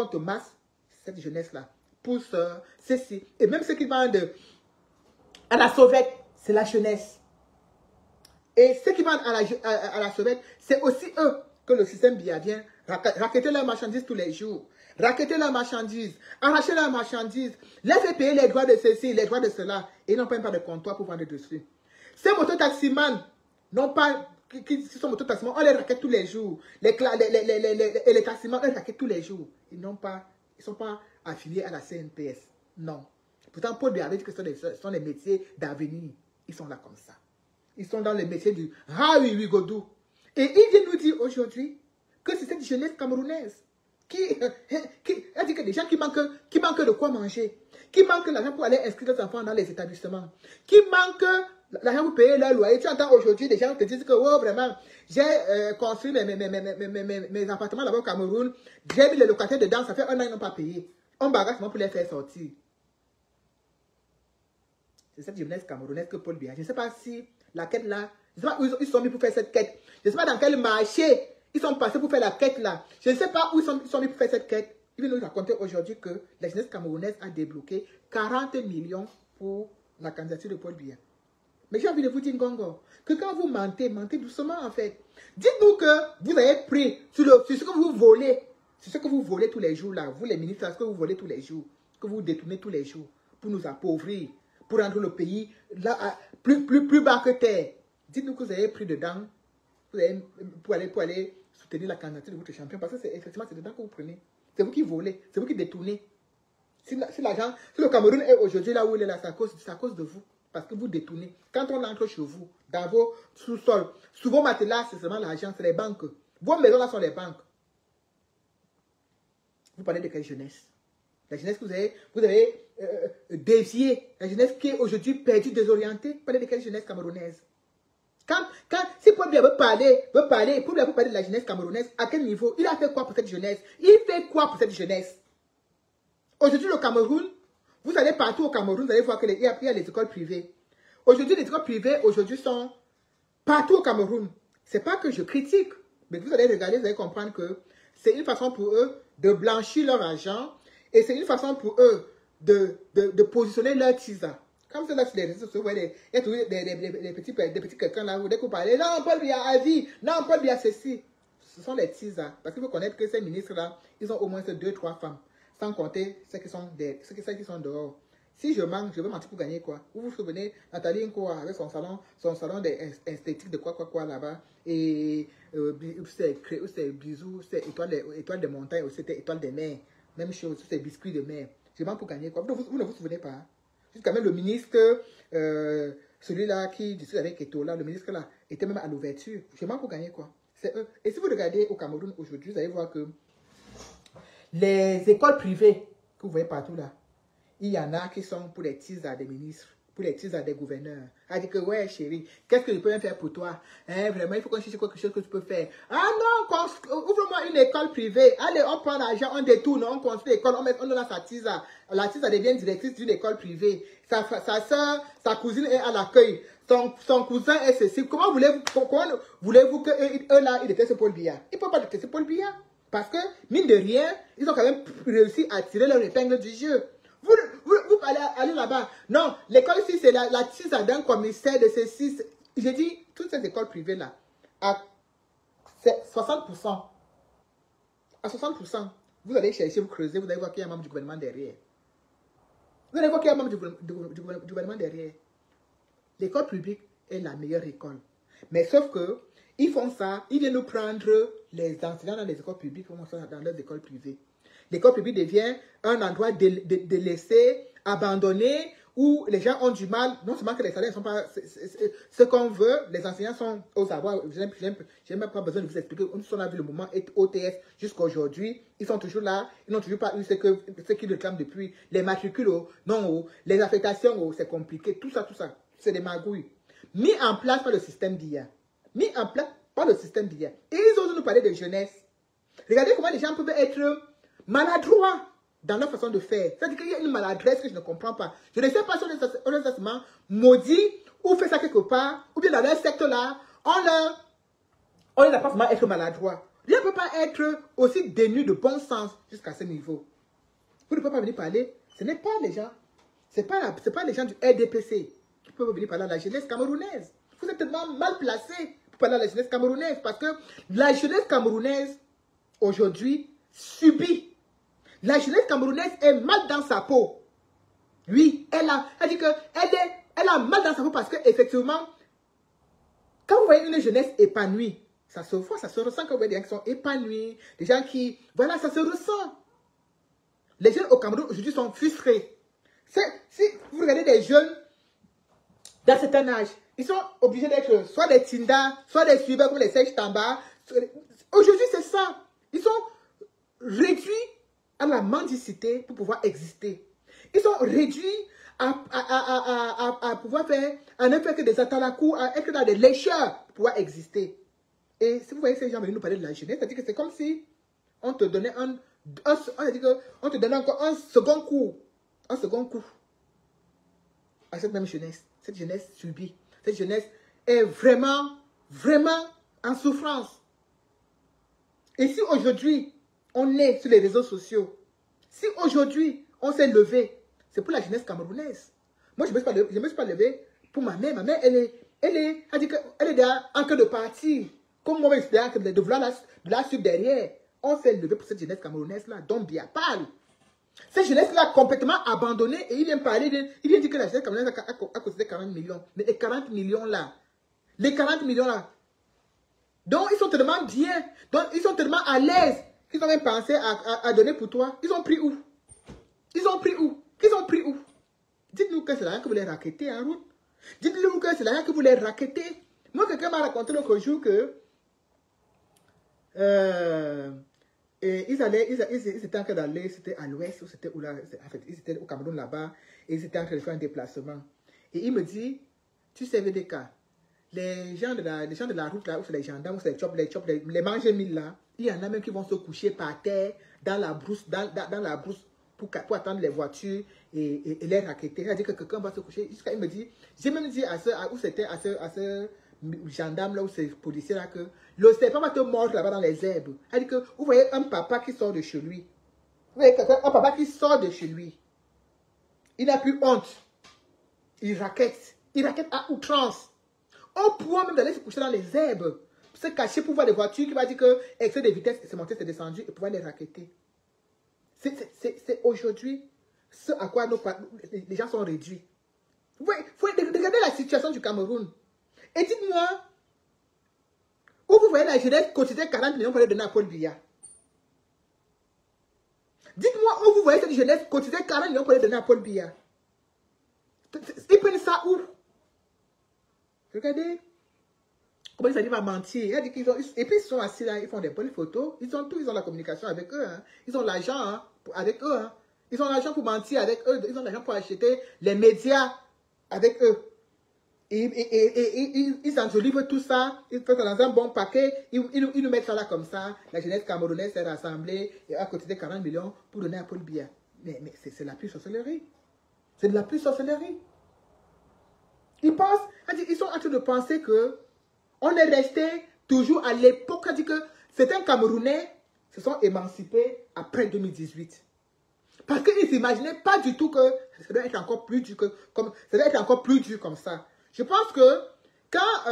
[SPEAKER 1] te masse. Cette jeunesse-là pousse ceci. Et même ceux qui vendent à la sauvette, c'est la jeunesse. Et ceux qui vendent à la sauvette, c'est aussi eux que le système Biya vient raqueter leurs marchandises tous les jours. Raqueter leurs marchandises, arracher leurs marchandises, les faire payer les droits de ceci, les droits de cela. Et ils n'ont pas de comptoir pour vendre dessus. Ces mototaximans n'ont pas, qui sont mototaximans, on les raquette tous les jours. Les taximans, on les raquette tous les jours. Ils ne sont pas affiliés à la CNPS. Non. Pourtant, Paul Biya avait dit que ce sont des métiers d'avenir. Ils sont là comme ça. Ils sont dans le métier du Ah oui, oui, Godou. Et il vient nous dire aujourd'hui que c'est cette jeunesse camerounaise qui a dit que des gens qui manquent de quoi manger, qui manquent l'argent pour aller inscrire leurs enfants dans les établissements, qui manquent l'argent pour payer leur loyer. Tu entends aujourd'hui des gens qui te disent que oh, vraiment, j'ai construit mes appartements là-bas au Cameroun, j'ai mis les locataires dedans, ça fait 1 an ils n'ont pas payé. On bagarre pour les faire sortir. C'est cette jeunesse camerounaise que Paul Biya. Je ne sais pas si la quête là, je ne sais pas où ils sont mis pour faire cette quête. Je ne sais pas dans quel marché ils sont passés pour faire la quête là. Je ne sais pas où ils sont mis pour faire cette quête. Il vient nous raconter aujourd'hui que la jeunesse camerounaise a débloqué 40 millions pour la candidature de Paul Biya. Mais j'ai envie de vous dire, Ngongo, que quand vous mentez doucement en fait. Dites-nous que vous avez pris sur ce que vous volez. C'est ce que vous volez tous les jours là. Vous les ministres, ce que vous volez tous les jours. Que vous détournez tous les jours. Pour nous appauvrir. Pour rendre le pays là, plus bas que terre. Dites-nous que vous avez pris dedans pour aller soutenir la candidature de votre champion. Parce que c'est effectivement dedans que vous prenez. C'est vous qui volez. C'est vous qui détournez. Si le Cameroun est aujourd'hui là où il est là, c'est à cause de vous. Parce que vous détournez. Quand on entre chez vous, dans vos sous-sols, sous vos matelas, c'est seulement l'argent, c'est les banques. Vos maisons là sont les banques. Vous parlez de quelle jeunesse? La jeunesse que vous avez déviée. La jeunesse qui est aujourd'hui perdue, désorientée. Vous parlez de quelle jeunesse camerounaise? Si Paul Biya veut parler de la jeunesse camerounaise, à quel niveau? Il a fait quoi pour cette jeunesse? Il fait quoi pour cette jeunesse? Aujourd'hui, le Cameroun, vous allez partout au Cameroun, vous allez voir qu'il y a les écoles privées. Aujourd'hui, les écoles privées, sont partout au Cameroun. C'est pas que je critique, mais vous allez regarder, vous allez comprendre que c'est une façon pour eux de blanchir leur argent et c'est une façon pour eux de positionner leur tisa. Comme c'est là sur les réseaux sociaux, il y a toujours des petits quelqu'un là, dès que vous parlez, non, Paul Biya a vie, non, Paul Biya ceci. Ce sont les tisas. Parce qu'il faut connaître que ces ministres-là, ils ont au moins 2-3 femmes. Sans compter ceux qui sont dehors. Si je manque, je veux mentir pour gagner quoi? Vous vous souvenez, Nathalie Nkoa avec son salon d'esthétique de quoi là-bas. Et c'est bisous, c'est étoile de montagne, ou c'était étoile de mer. Même chose, c'est biscuits de mer. Je manque pour gagner quoi? Vous ne vous souvenez pas? Jusqu'à même le ministre, celui-là qui discute avec Etola, le ministre là, était même à l'ouverture. Je manque pour gagner quoi? C'est eux. Et si vous regardez au Cameroun aujourd'hui, vous allez voir que les écoles privées que vous voyez partout là, il y en a qui sont pour les teasers des ministres, pour les teasers des gouverneurs. Elle dit que, ouais, chérie, qu'est-ce que je peux faire pour toi? Hein, vraiment, il faut qu'on cherche quelque chose que tu peux faire. Ah non, ouvre-moi une école privée. Allez, on prend l'argent, on détourne, on construit l'école, on donne à sa teaser. La teaser devient directrice d'une école privée. Sa soeur, sa cousine est à l'accueil. Son cousin est ceci. Comment voulez-vous que eux là, ils détestent Paul Biya? Ils ne peuvent pas détester Paul Biya. Parce que, mine de rien, ils ont quand même réussi à tirer leur épingle du jeu. Vous allez là-bas. Non, l'école ici, c'est la teaser d'un commissaire de ces 6. J'ai dit, toutes ces écoles privées-là, c'est 60%. À 60%, vous allez chercher, vous creusez, vous allez voir qu'il y a un membre du gouvernement derrière. Vous allez voir qu'il y a un membre du gouvernement derrière. L'école publique est la meilleure école. Mais sauf que, ils font ça, ils viennent nous prendre les enseignants dans les écoles publiques, dans leurs écoles privées. L'école publique devient un endroit délaissé, abandonné, où les gens ont du mal, non seulement que les salaires ne sont pas ce qu'on veut, les enseignants sont aux avoirs, je n'ai même pas besoin de vous expliquer, on a vu le moment OTS jusqu'à aujourd'hui, ils sont toujours là, ils n'ont toujours pas eu ce qu'ils réclament depuis, les matricules, non, les affectations, c'est compliqué, tout ça, c'est des magouilles. Mis en place par le système d'IA. Mis en place par le système d'IA. Et ils osent nous parler de jeunesse. Regardez comment les gens peuvent être maladroits dans leur façon de faire. C'est-à-dire qu'il y a une maladresse que je ne comprends pas. Je ne sais pas si on est exactement maudit ou fait ça quelque part, ou bien dans leur secteur-là, on les a pas vraiment être maladroits. Rien ne peut pas être aussi dénu de bon sens jusqu'à ce niveau. Vous ne pouvez pas venir parler. Ce n'est pas les gens. Ce n'est pas les gens du RDPC qui peuvent venir parler à la jeunesse camerounaise. Vous êtes tellement mal placés pour parler à la jeunesse camerounaise parce que la jeunesse camerounaise, aujourd'hui, subit. La jeunesse camerounaise est mal dans sa peau. Oui, elle dit que elle a mal dans sa peau parce qu'effectivement, quand vous voyez une jeunesse épanouie, ça se voit, ça se ressent quand vous voyez des gens qui sont épanouis, des gens qui... Voilà, ça se ressent. Les jeunes au Cameroun aujourd'hui sont frustrés. Si vous regardez des jeunes d'un certain âge, ils sont obligés d'être soit des Tinda, soit des suiveurs comme les Serge Tamba. Aujourd'hui, c'est ça. Ils sont réduits à la mendicité pour pouvoir exister. Ils sont réduits à pouvoir faire, à ne faire que des atalakou, à être dans des lécheurs pour pouvoir exister. Et si vous voyez ces gens venir nous parler de la jeunesse, c'est-à-dire que c'est comme si on te donnait on te donnait encore un second coup à cette même jeunesse. Cette jeunesse subie. Cette jeunesse est vraiment, vraiment en souffrance. Et si aujourd'hui, on est sur les réseaux sociaux, si aujourd'hui, on s'est levé, c'est pour la jeunesse camerounaise. Moi, je ne me suis pas levé pour ma mère. Ma mère, elle est déjà en train de partir. Comme moi, j'espère de vouloir la suivre derrière. On s'est levé pour cette jeunesse camerounaise-là, dont bien parle. Cette jeunesse-là complètement abandonnée, et il vient parler il vient dire que la jeunesse camerounaise a coûté 40 millions. Mais les 40 millions-là, donc ils sont tellement bien, donc ils sont tellement à l'aise, qu'ils ont même pensé à donner pour toi. Ils ont pris où? Dites-nous que c'est l'argent que vous les raquettez en route. Dites-nous que c'est l'argent que vous les raquettez. Moi, quelqu'un m'a raconté l'autre jour que ils étaient en train d'aller, c'était à l'ouest, ou c'était où là, en fait, ils étaient au Cameroun là-bas, et ils étaient en train de faire un déplacement. Et il me dit, tu sais VDK, les gens de la route là, où c'est les gendarmes, où c'est les manger mille là, il y en a même qui vont se coucher par terre, dans la brousse, dans la brousse, pour attendre les voitures et les raqueter. C'est-à-dire que quelqu'un va se coucher. Jusqu'à il me dit, j'ai même dit à ce gendarme là, ou ces policiers là, que le serpent va te mordre là-bas dans les herbes. C'est-à-dire que vous voyez un papa qui sort de chez lui. Vous voyez un papa qui sort de chez lui. Il n'a plus honte. Il raquette à outrance. Au point même d'aller se coucher dans les herbes, se cacher pour voir des voitures qui va dire que excès de vitesse, c'est monté, c'est descendu, et pouvoir les raqueter. C'est aujourd'hui, ce à quoi les gens sont réduits. Regardez la situation du Cameroun. Et dites-moi, où vous voyez la jeunesse cotiser 40 millions pour les donner à Paul Biya? Dites-moi où vous voyez cette jeunesse cotiser 40 millions pour les donner à Paul Biya? Ils prennent ça où? Regardez. Comment ils arrivent à mentir. Et puis ils sont assis là, ils font des bonnes photos. Ils ont tout, ils ont la communication avec eux. Hein. Ils ont l'argent hein, avec eux. Hein. Ils ont l'argent pour mentir avec eux. Ils ont l'argent pour acheter les médias avec eux. Et ils enjolivent tout ça. Ils font ça dans un bon paquet. Ils nous mettent ça là comme ça. La jeunesse camerounaise s'est rassemblée et a cotisé 40 millions pour donner à Paul Biya. Mais c'est la pure sorcellerie. C'est de la pure sorcellerie. Ils sont en train de penser que on est resté toujours à l'époque. On dit que certains Camerounais se sont émancipés après 2018. Parce qu'ils n'imaginaient pas du tout que ça doit être encore plus dur comme ça. Je pense que quand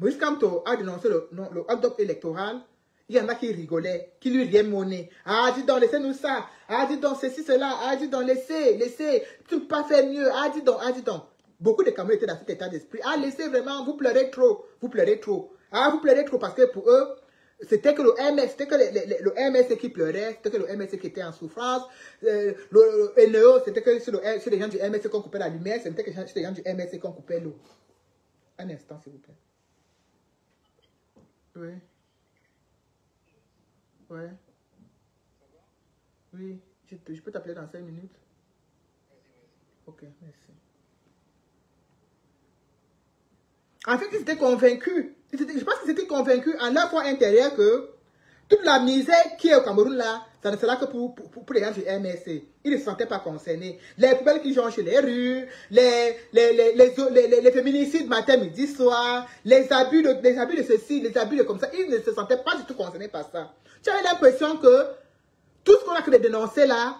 [SPEAKER 1] Moïse Kamto a dénoncé le hold-up électoral, il y en a qui rigolaient, qui lui riaient monnaie. Ah, dis donc, laissez-nous ça. Ah, dis donc, ceci, cela. Ah, dis donc, laissez. Tu ne peux pas faire mieux. Ah, dis donc. Beaucoup de Camerounais étaient dans cet état d'esprit. Ah, laissez vraiment, vous pleurez trop. Ah, vous pleurez trop parce que pour eux, c'était que le MS, c'était que le MS qui pleurait, c'était que le MS qui était en souffrance. Le NEO, c'était que sur les gens du MS qu'on coupait la lumière, c'était que sur les gens du MS qu'on coupait l'eau. Un instant, s'il vous plaît. Oui. Ouais. Oui, je peux t'appeler dans 5 minutes. Ok, merci. En fait, ils étaient convaincus. Je pense qu'ils étaient convaincus en leur foi intérieure que toute la misère qui est au Cameroun là, ça ne sera que pour les gens du MSC. Ils ne se sentaient pas concernés. Les poubelles qui jonchent les rues, les féminicides matin, midi, soir, les abus de ceci, les abus de comme ça, ils ne se sentaient pas du tout concernés par ça. J'avais l'impression que tout ce qu'on a fait de dénoncer là,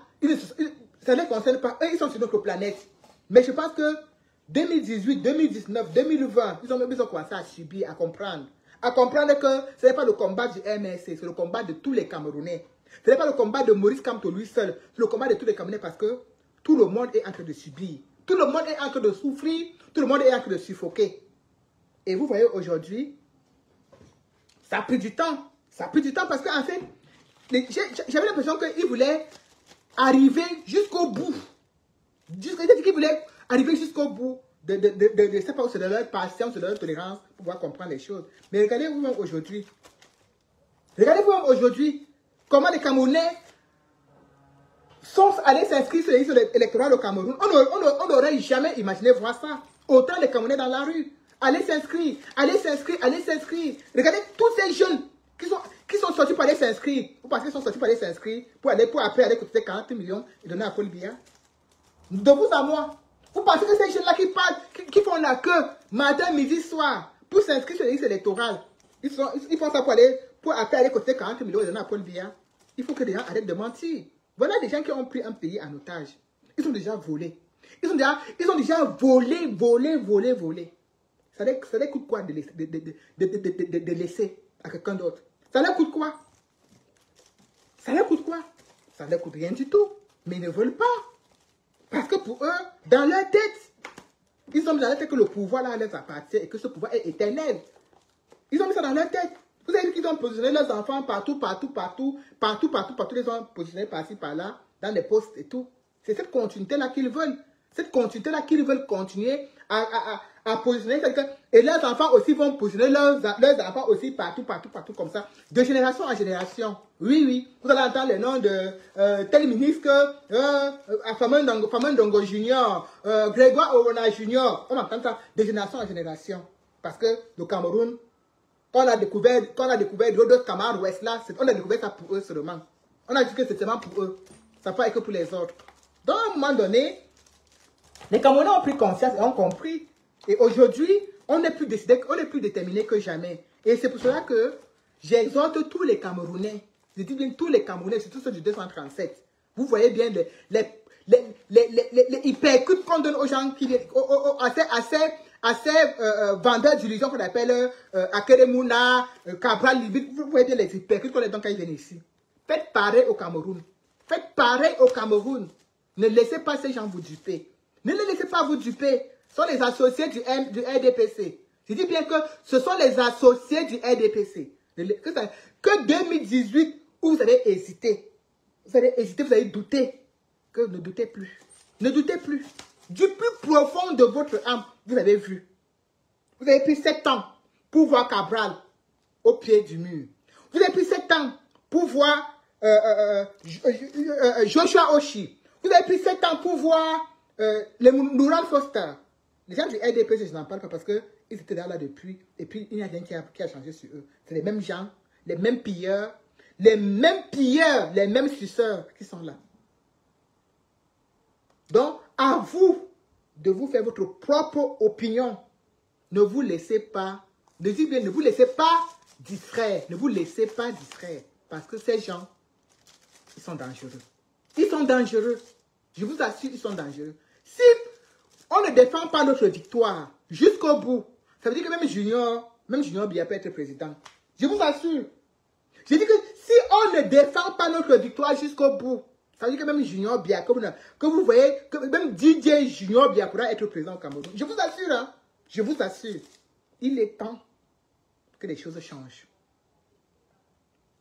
[SPEAKER 1] ça ne les concerne pas. Eux, ils sont sur notre planète. Mais je pense que 2018, 2019, 2020, ils ont commencé à subir, à comprendre. À comprendre que ce n'est pas le combat du MSC, c'est le combat de tous les Camerounais. Ce n'est pas le combat de Maurice Kamto lui seul, c'est le combat de tous les Camerounais parce que tout le monde est en train de subir. Tout le monde est en train de souffrir, tout le monde est en train de suffoquer. Et vous voyez aujourd'hui, ça a pris du temps. Ça a pris du temps parce qu'en fait, j'avais l'impression qu'ils voulaient arriver jusqu'au bout. Ils voulaient arriver jusqu'au bout de c'est pas de leur patience, de leur tolérance pour pouvoir comprendre les choses. Mais regardez vous-même aujourd'hui. Regardez vous-même aujourd'hui comment les Camerounais sont allés s'inscrire sur les listes électorales au Cameroun. On n'aurait jamais imaginé voir ça. Autant les Camerounais dans la rue. Allez s'inscrire, allez s'inscrire, allez s'inscrire. Regardez tous ces jeunes qui sont sortis pour aller s'inscrire. Vous pensez qu'ils sont sortis pour aller s'inscrire pour après aller coûter 40 millions et donner à Paul Biya? De vous à moi. Vous pensez que ces jeunes-là qui parlent, qui font la queue matin, midi, soir pour s'inscrire sur les listes électorales, ils font ça pour après aller coûter 40 millions et donner à Paul Biya? Il faut que les gens arrêtent de mentir. Voilà des gens qui ont pris un pays en otage. Ils ont déjà volé. Ils ont déjà volé. Ça leur coûte quoi de laisser à quelqu'un d'autre? Ça leur coûte quoi? Ça leur coûte quoi? Ça leur coûte rien du tout. Mais ils ne veulent pas. Parce que pour eux, dans leur tête, ils ont mis dans leur tête que le pouvoir là leur appartient et que ce pouvoir est éternel. Ils ont mis ça dans leur tête. Vous avez vu qu'ils ont positionné leurs enfants partout. Ils les ont positionnés par-ci, par-là, dans les postes et tout. C'est cette continuité-là qu'ils veulent. Cette continuité-là qu'ils veulent continuer à positionner quelqu'un. Et leurs enfants aussi vont positionner leurs enfants aussi partout, comme ça. De génération en génération. Oui. Vous allez entendre les noms de tel ministre, Famen Ndongo Junior, Grégoire Orona Junior. On entend ça de génération en génération. Parce que le Cameroun, quand on a découvert d'autres camarades ouest là, on a découvert ça pour eux seulement. On a dit que c'est seulement pour eux. Ça ne peut pas être que pour les autres. Donc, à un moment donné, les Camerounais ont pris conscience et ont compris. Et aujourd'hui, on est plus déterminé que jamais. Et c'est pour cela que j'exhorte tous les Camerounais, je dis bien tous les Camerounais, surtout ceux du 237. Vous voyez bien les hypercutes qu'on donne aux gens qui viennent, à ces vendeurs d'illusions qu'on appelle Akeremuna, Cabral, Libit. Vous voyez bien les hypercutes qu'on les donne quand ils viennent ici. Faites pareil au Cameroun. Faites pareil au Cameroun. Ne laissez pas ces gens vous duper. Ne les laissez pas vous duper. Ce sont les associés du RDPC. Je dis bien que ce sont les associés du RDPC. Que 2018, où vous allez hésiter. Vous allez hésiter, vous allez douter. Que ne doutez plus. Ne doutez plus. Du plus profond de votre âme, vous avez vu. Vous avez pris 7 ans pour voir Cabral au pied du mur. Vous avez pris 7 ans pour voir Joshua Oshi. Vous avez pris 7 ans pour voir les Nouran Foster. Les gens du RDPC, je n'en parle pas parce qu'ils étaient là depuis. Et puis, il n'y a rien qui a changé sur eux. C'est les mêmes gens, les mêmes pilleurs, les mêmes suceurs qui sont là. Donc, à vous de vous faire votre propre opinion. Ne vous laissez pas, ne vous laissez pas distraire. Ne vous laissez pas distraire. Parce que ces gens, ils sont dangereux. Ils sont dangereux. Je vous assure, ils sont dangereux. Si on ne défend pas notre victoire jusqu'au bout, ça veut dire que même Junior Bia peut être président. Je vous assure. Je dis que si on ne défend pas notre victoire jusqu'au bout, ça veut dire que même Junior Bia, que vous voyez, que même DJ Junior Bia pourra être président au Cameroun. Je vous assure, hein. Je vous assure. Il est temps que les choses changent.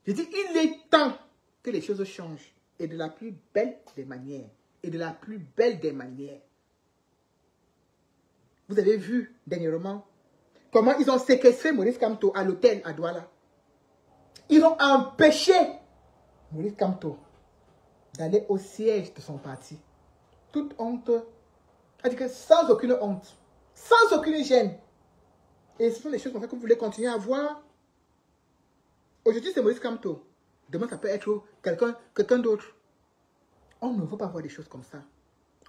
[SPEAKER 1] Je dis, il est temps que les choses changent. Et de la plus belle des manières. Et de la plus belle des manières. Vous avez vu dernièrement comment ils ont séquestré Maurice Kamto à l'hôtel à Douala. Ils ont empêché Maurice Kamto d'aller au siège de son parti. Toute honte. C'est-à-dire que sans aucune honte. Sans aucune gêne. Et ce sont des choses comme ça que vous voulez continuer à voir. Aujourd'hui, c'est Maurice Kamto. Demain, ça peut être quelqu'un d'autre. On ne veut pas voir des choses comme ça.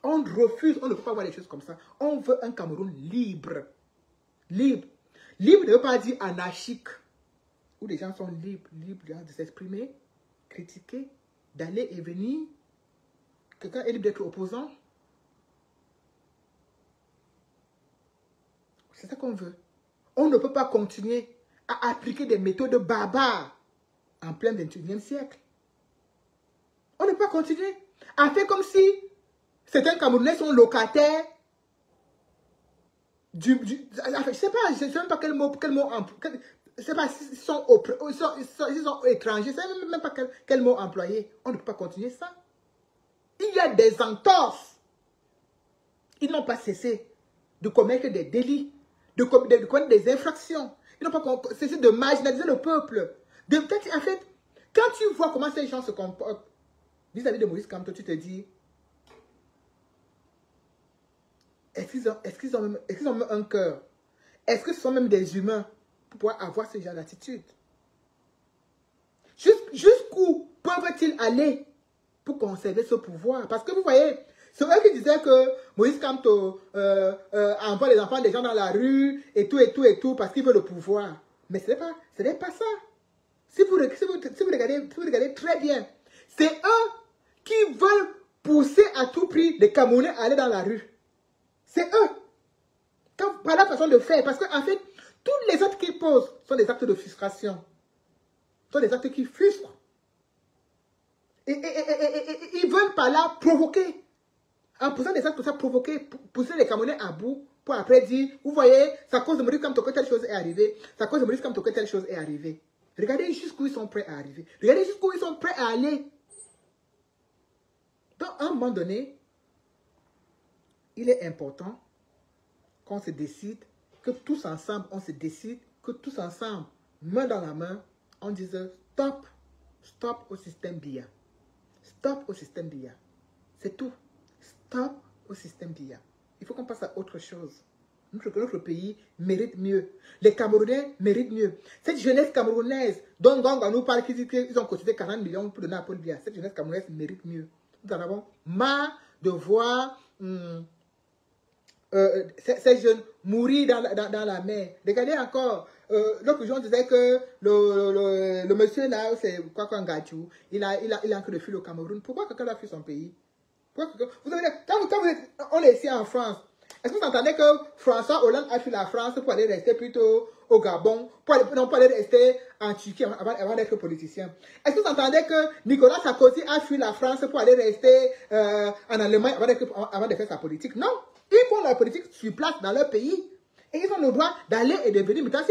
[SPEAKER 1] On refuse, on ne veut pas voir des choses comme ça. On veut un Cameroun libre. Libre. Libre ne veut pas dire anarchique. Où les gens sont libres de s'exprimer, critiquer, d'aller et venir. Quelqu'un est libre d'être opposant. C'est ça qu'on veut. On ne peut pas continuer à appliquer des méthodes barbares en plein 21e siècle. On ne peut pas continuer à faire comme si certains Camerounais sont locataires je ne sais pas, je ne sais même pas quel mot je ne sais pas s'ils sont étrangers, je ne sais même pas quel mot employer. On ne peut pas continuer ça. Il y a des entorses. Ils n'ont pas cessé de commettre des délits, de commettre des infractions. Ils n'ont pas cessé de marginaliser le peuple. En fait, quand tu vois comment ces gens se comportent vis-à-vis de Maurice Kamto, tu te dis, est-ce qu'ils ont même un cœur? Est-ce que ce sont même des humains pour pouvoir avoir ce genre d'attitude? Jusqu'où peuvent-ils aller pour conserver ce pouvoir? Parce que vous voyez, c'est eux qui disaient que Maurice Kamto envoie les enfants des gens dans la rue et tout parce qu'il veut le pouvoir. Mais ce n'est pas ça. Si vous regardez très bien, c'est eux qui veulent pousser à tout prix les Camerounais à aller dans la rue. C'est eux. Par la façon de faire. Parce qu'en fait, tous les actes qu'ils posent sont des actes de frustration. Sont des actes qui frustrent. Et ils veulent par là provoquer. En posant des actes comme ça, provoquer, pousser les Camerounais à bout, pour après dire, vous voyez, c'est à cause de Maurice Kamto que telle chose est arrivée. C'est à cause de Maurice Kamto que telle chose est arrivée. Regardez jusqu'où ils sont prêts à arriver. Regardez jusqu'où ils sont prêts à aller. Donc, à un moment donné, il est important qu'on se décide, que tous ensemble, on se décide, que tous ensemble, main dans la main, on dise stop au système BIA. Stop au système BIA. C'est tout. Stop au système BIA. Il faut qu'on passe à autre chose. Notre pays mérite mieux. Les Camerounais méritent mieux. Cette jeunesse camerounaise dont on nous parle qu'ils ont cotisé 40 millions pour donner à Paul Biya, cette jeunesse camerounaise mérite mieux. Nous en avons marre de voir ces jeunes mourir dans la mer. Regardez encore, l'autre jour on disait que le monsieur là, c'est quoi qu'un gâteau, il a encore de fuir au Cameroun. Pourquoi quelqu'un a fui son pays? Vous savez, on est ici en France, est-ce que vous entendez que François Hollande a fui la France pour aller rester plutôt au Gabon, non pas aller rester en Turquie avant d'être politicien. Est-ce que vous entendez que Nicolas Sarkozy a fui la France pour aller rester en Allemagne avant de faire sa politique? Non, ils font leur politique sur place dans leur pays. Et ils ont le droit d'aller et de venir. Maintenant,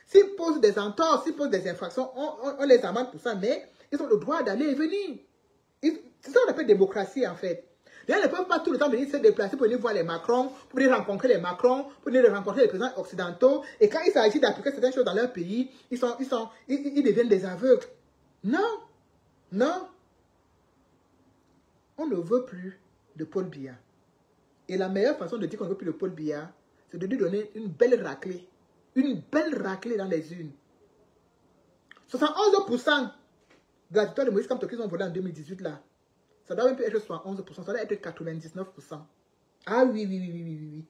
[SPEAKER 1] s'ils posent des entorses, s'ils posent des infractions, on les amende pour ça, mais ils ont le droit d'aller et venir. C'est ça qu'on appelle démocratie, en fait. Ils ne peuvent pas tout le temps venir se déplacer pour venir voir les Macron, pour venir rencontrer les Macron, pour venir rencontrer les présidents occidentaux. Et quand il s'agit d'appliquer certaines choses dans leur pays, ils deviennent des aveugles. Non, non. On ne veut plus de Paul Biya. Et la meilleure façon de dire qu'on ne veut plus de Paul Biya, c'est de lui donner une belle raclée. Une belle raclée dans les urnes. 71% de la victoire de Moïse Kamto qu'ils ont volé en 2018 là. Ça doit même plus être 71%, ça doit être 99%. Ah oui, oui, oui, oui, oui, oui.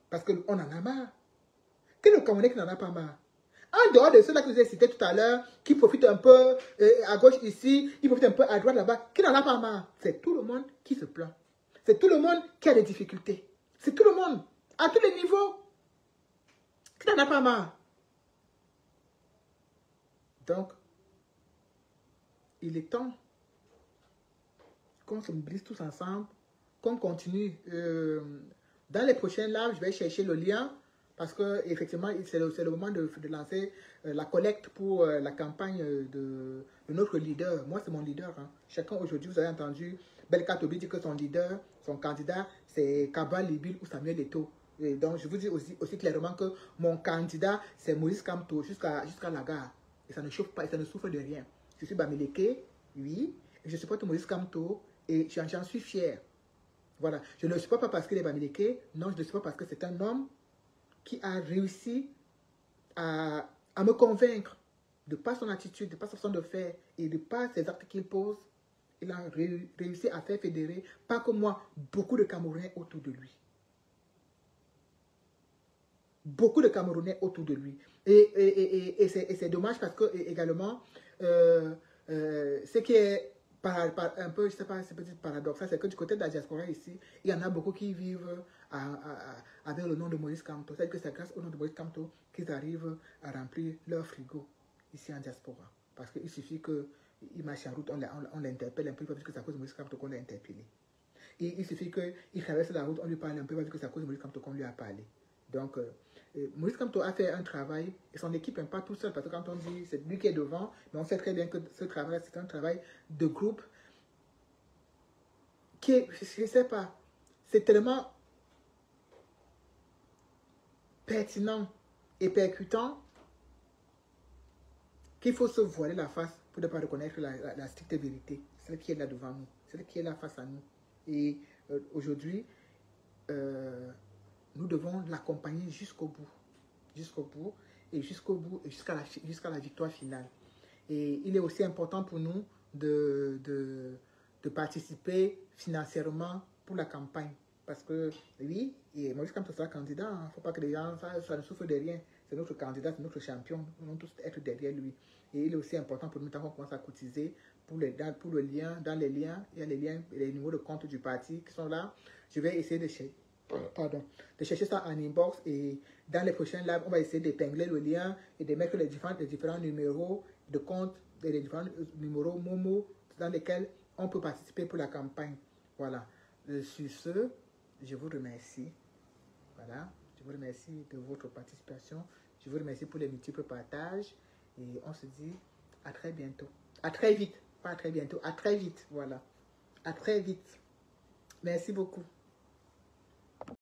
[SPEAKER 1] Parce qu'on en a marre. Quel est le Camerounais qui n'en a pas marre? En dehors de ceux-là que vous avez cités tout à l'heure, qui profitent un peu à gauche ici, ils profitent un peu à droite là-bas, qui n'en a pas marre? C'est tout le monde qui se plaint. C'est tout le monde qui a des difficultés. C'est tout le monde, à tous les niveaux. Qui n'en a pas marre? Donc, il est temps qu'on se mobilise tous ensemble, qu'on continue. Dans les prochaines lives, je vais chercher le lien parce que effectivement, c'est le moment de lancer la collecte pour la campagne de notre leader. Moi, c'est mon leader. Hein. Chacun aujourd'hui, vous avez entendu Belka Tobi dire que son leader, son candidat, c'est Kaba Libil ou Samuel Eto'o. Et donc, je vous dis aussi clairement que mon candidat, c'est Moïse Kamto jusqu'à la gare. Et ça ne chauffe pas, et ça ne souffre de rien. Je suis Bamileke, oui, et je supporte Moïse Kamto, et j'en suis fier. Voilà. Je ne le supporte pas parce qu'il est Bamileke, non, je le supporte parce que c'est un homme qui a réussi à me convaincre, de par son attitude, de par sa façon de faire, et de par ses actes qu'il pose, il a réussi à faire fédérer, pas comme moi, beaucoup de Camerounais autour de lui. Beaucoup de Camerounais autour de lui. Et c'est dommage parce que, également, ce qui est un peu, je sais pas, c'est peut-être paradoxal, c'est que du côté de la diaspora ici, il y en a beaucoup qui vivent avec le nom de Moïse Kamto. C'est-à-dire que c'est grâce au nom de Moïse Kamto qu'ils arrivent à remplir leur frigo ici en diaspora. Parce qu'il suffit qu'il marche en route, on l'interpelle un peu, parce que c'est à cause de Moïse Kamto qu'on l'a interpellé. Et il suffit qu'il traverse la route, on lui parle un peu, parce que c'est à cause de Moïse Kamto qu'on lui a parlé. Donc, Moïse Kamto a fait un travail, et son équipe n'est pas tout seul, parce que quand on dit c'est lui qui est devant, mais on sait très bien que ce travail, c'est un travail de groupe qui est, je ne sais pas, c'est tellement pertinent et percutant qu'il faut se voiler la face pour ne pas reconnaître la stricte vérité, celle qui est là devant nous, celle qui est là face à nous. Et aujourd'hui, nous devons l'accompagner jusqu'au bout, et jusqu'à la victoire finale. Et il est aussi important pour nous de participer financièrement pour la campagne. Parce que, oui, et Moïse Kamto sera candidat, il ne faut pas que les gens, ça ne souffre de rien. C'est notre candidat, c'est notre champion. Nous devons tous être derrière lui. Et il est aussi important pour nous, quand on commence à cotiser, pour le lien, dans les liens, il y a les liens et les numéros de compte du parti qui sont là. Je vais essayer de chercher ça en inbox, et dans les prochains lives, on va essayer d'épingler le lien et de mettre les différents numéros de compte, les différents numéros Momo dans lesquels on peut participer pour la campagne. Voilà. Sur ce, je vous remercie. Voilà. Je vous remercie de votre participation. Je vous remercie pour les multiples partages. Et on se dit à très bientôt. À très vite. Pas à très bientôt. À très vite. Voilà. À très vite. Merci beaucoup.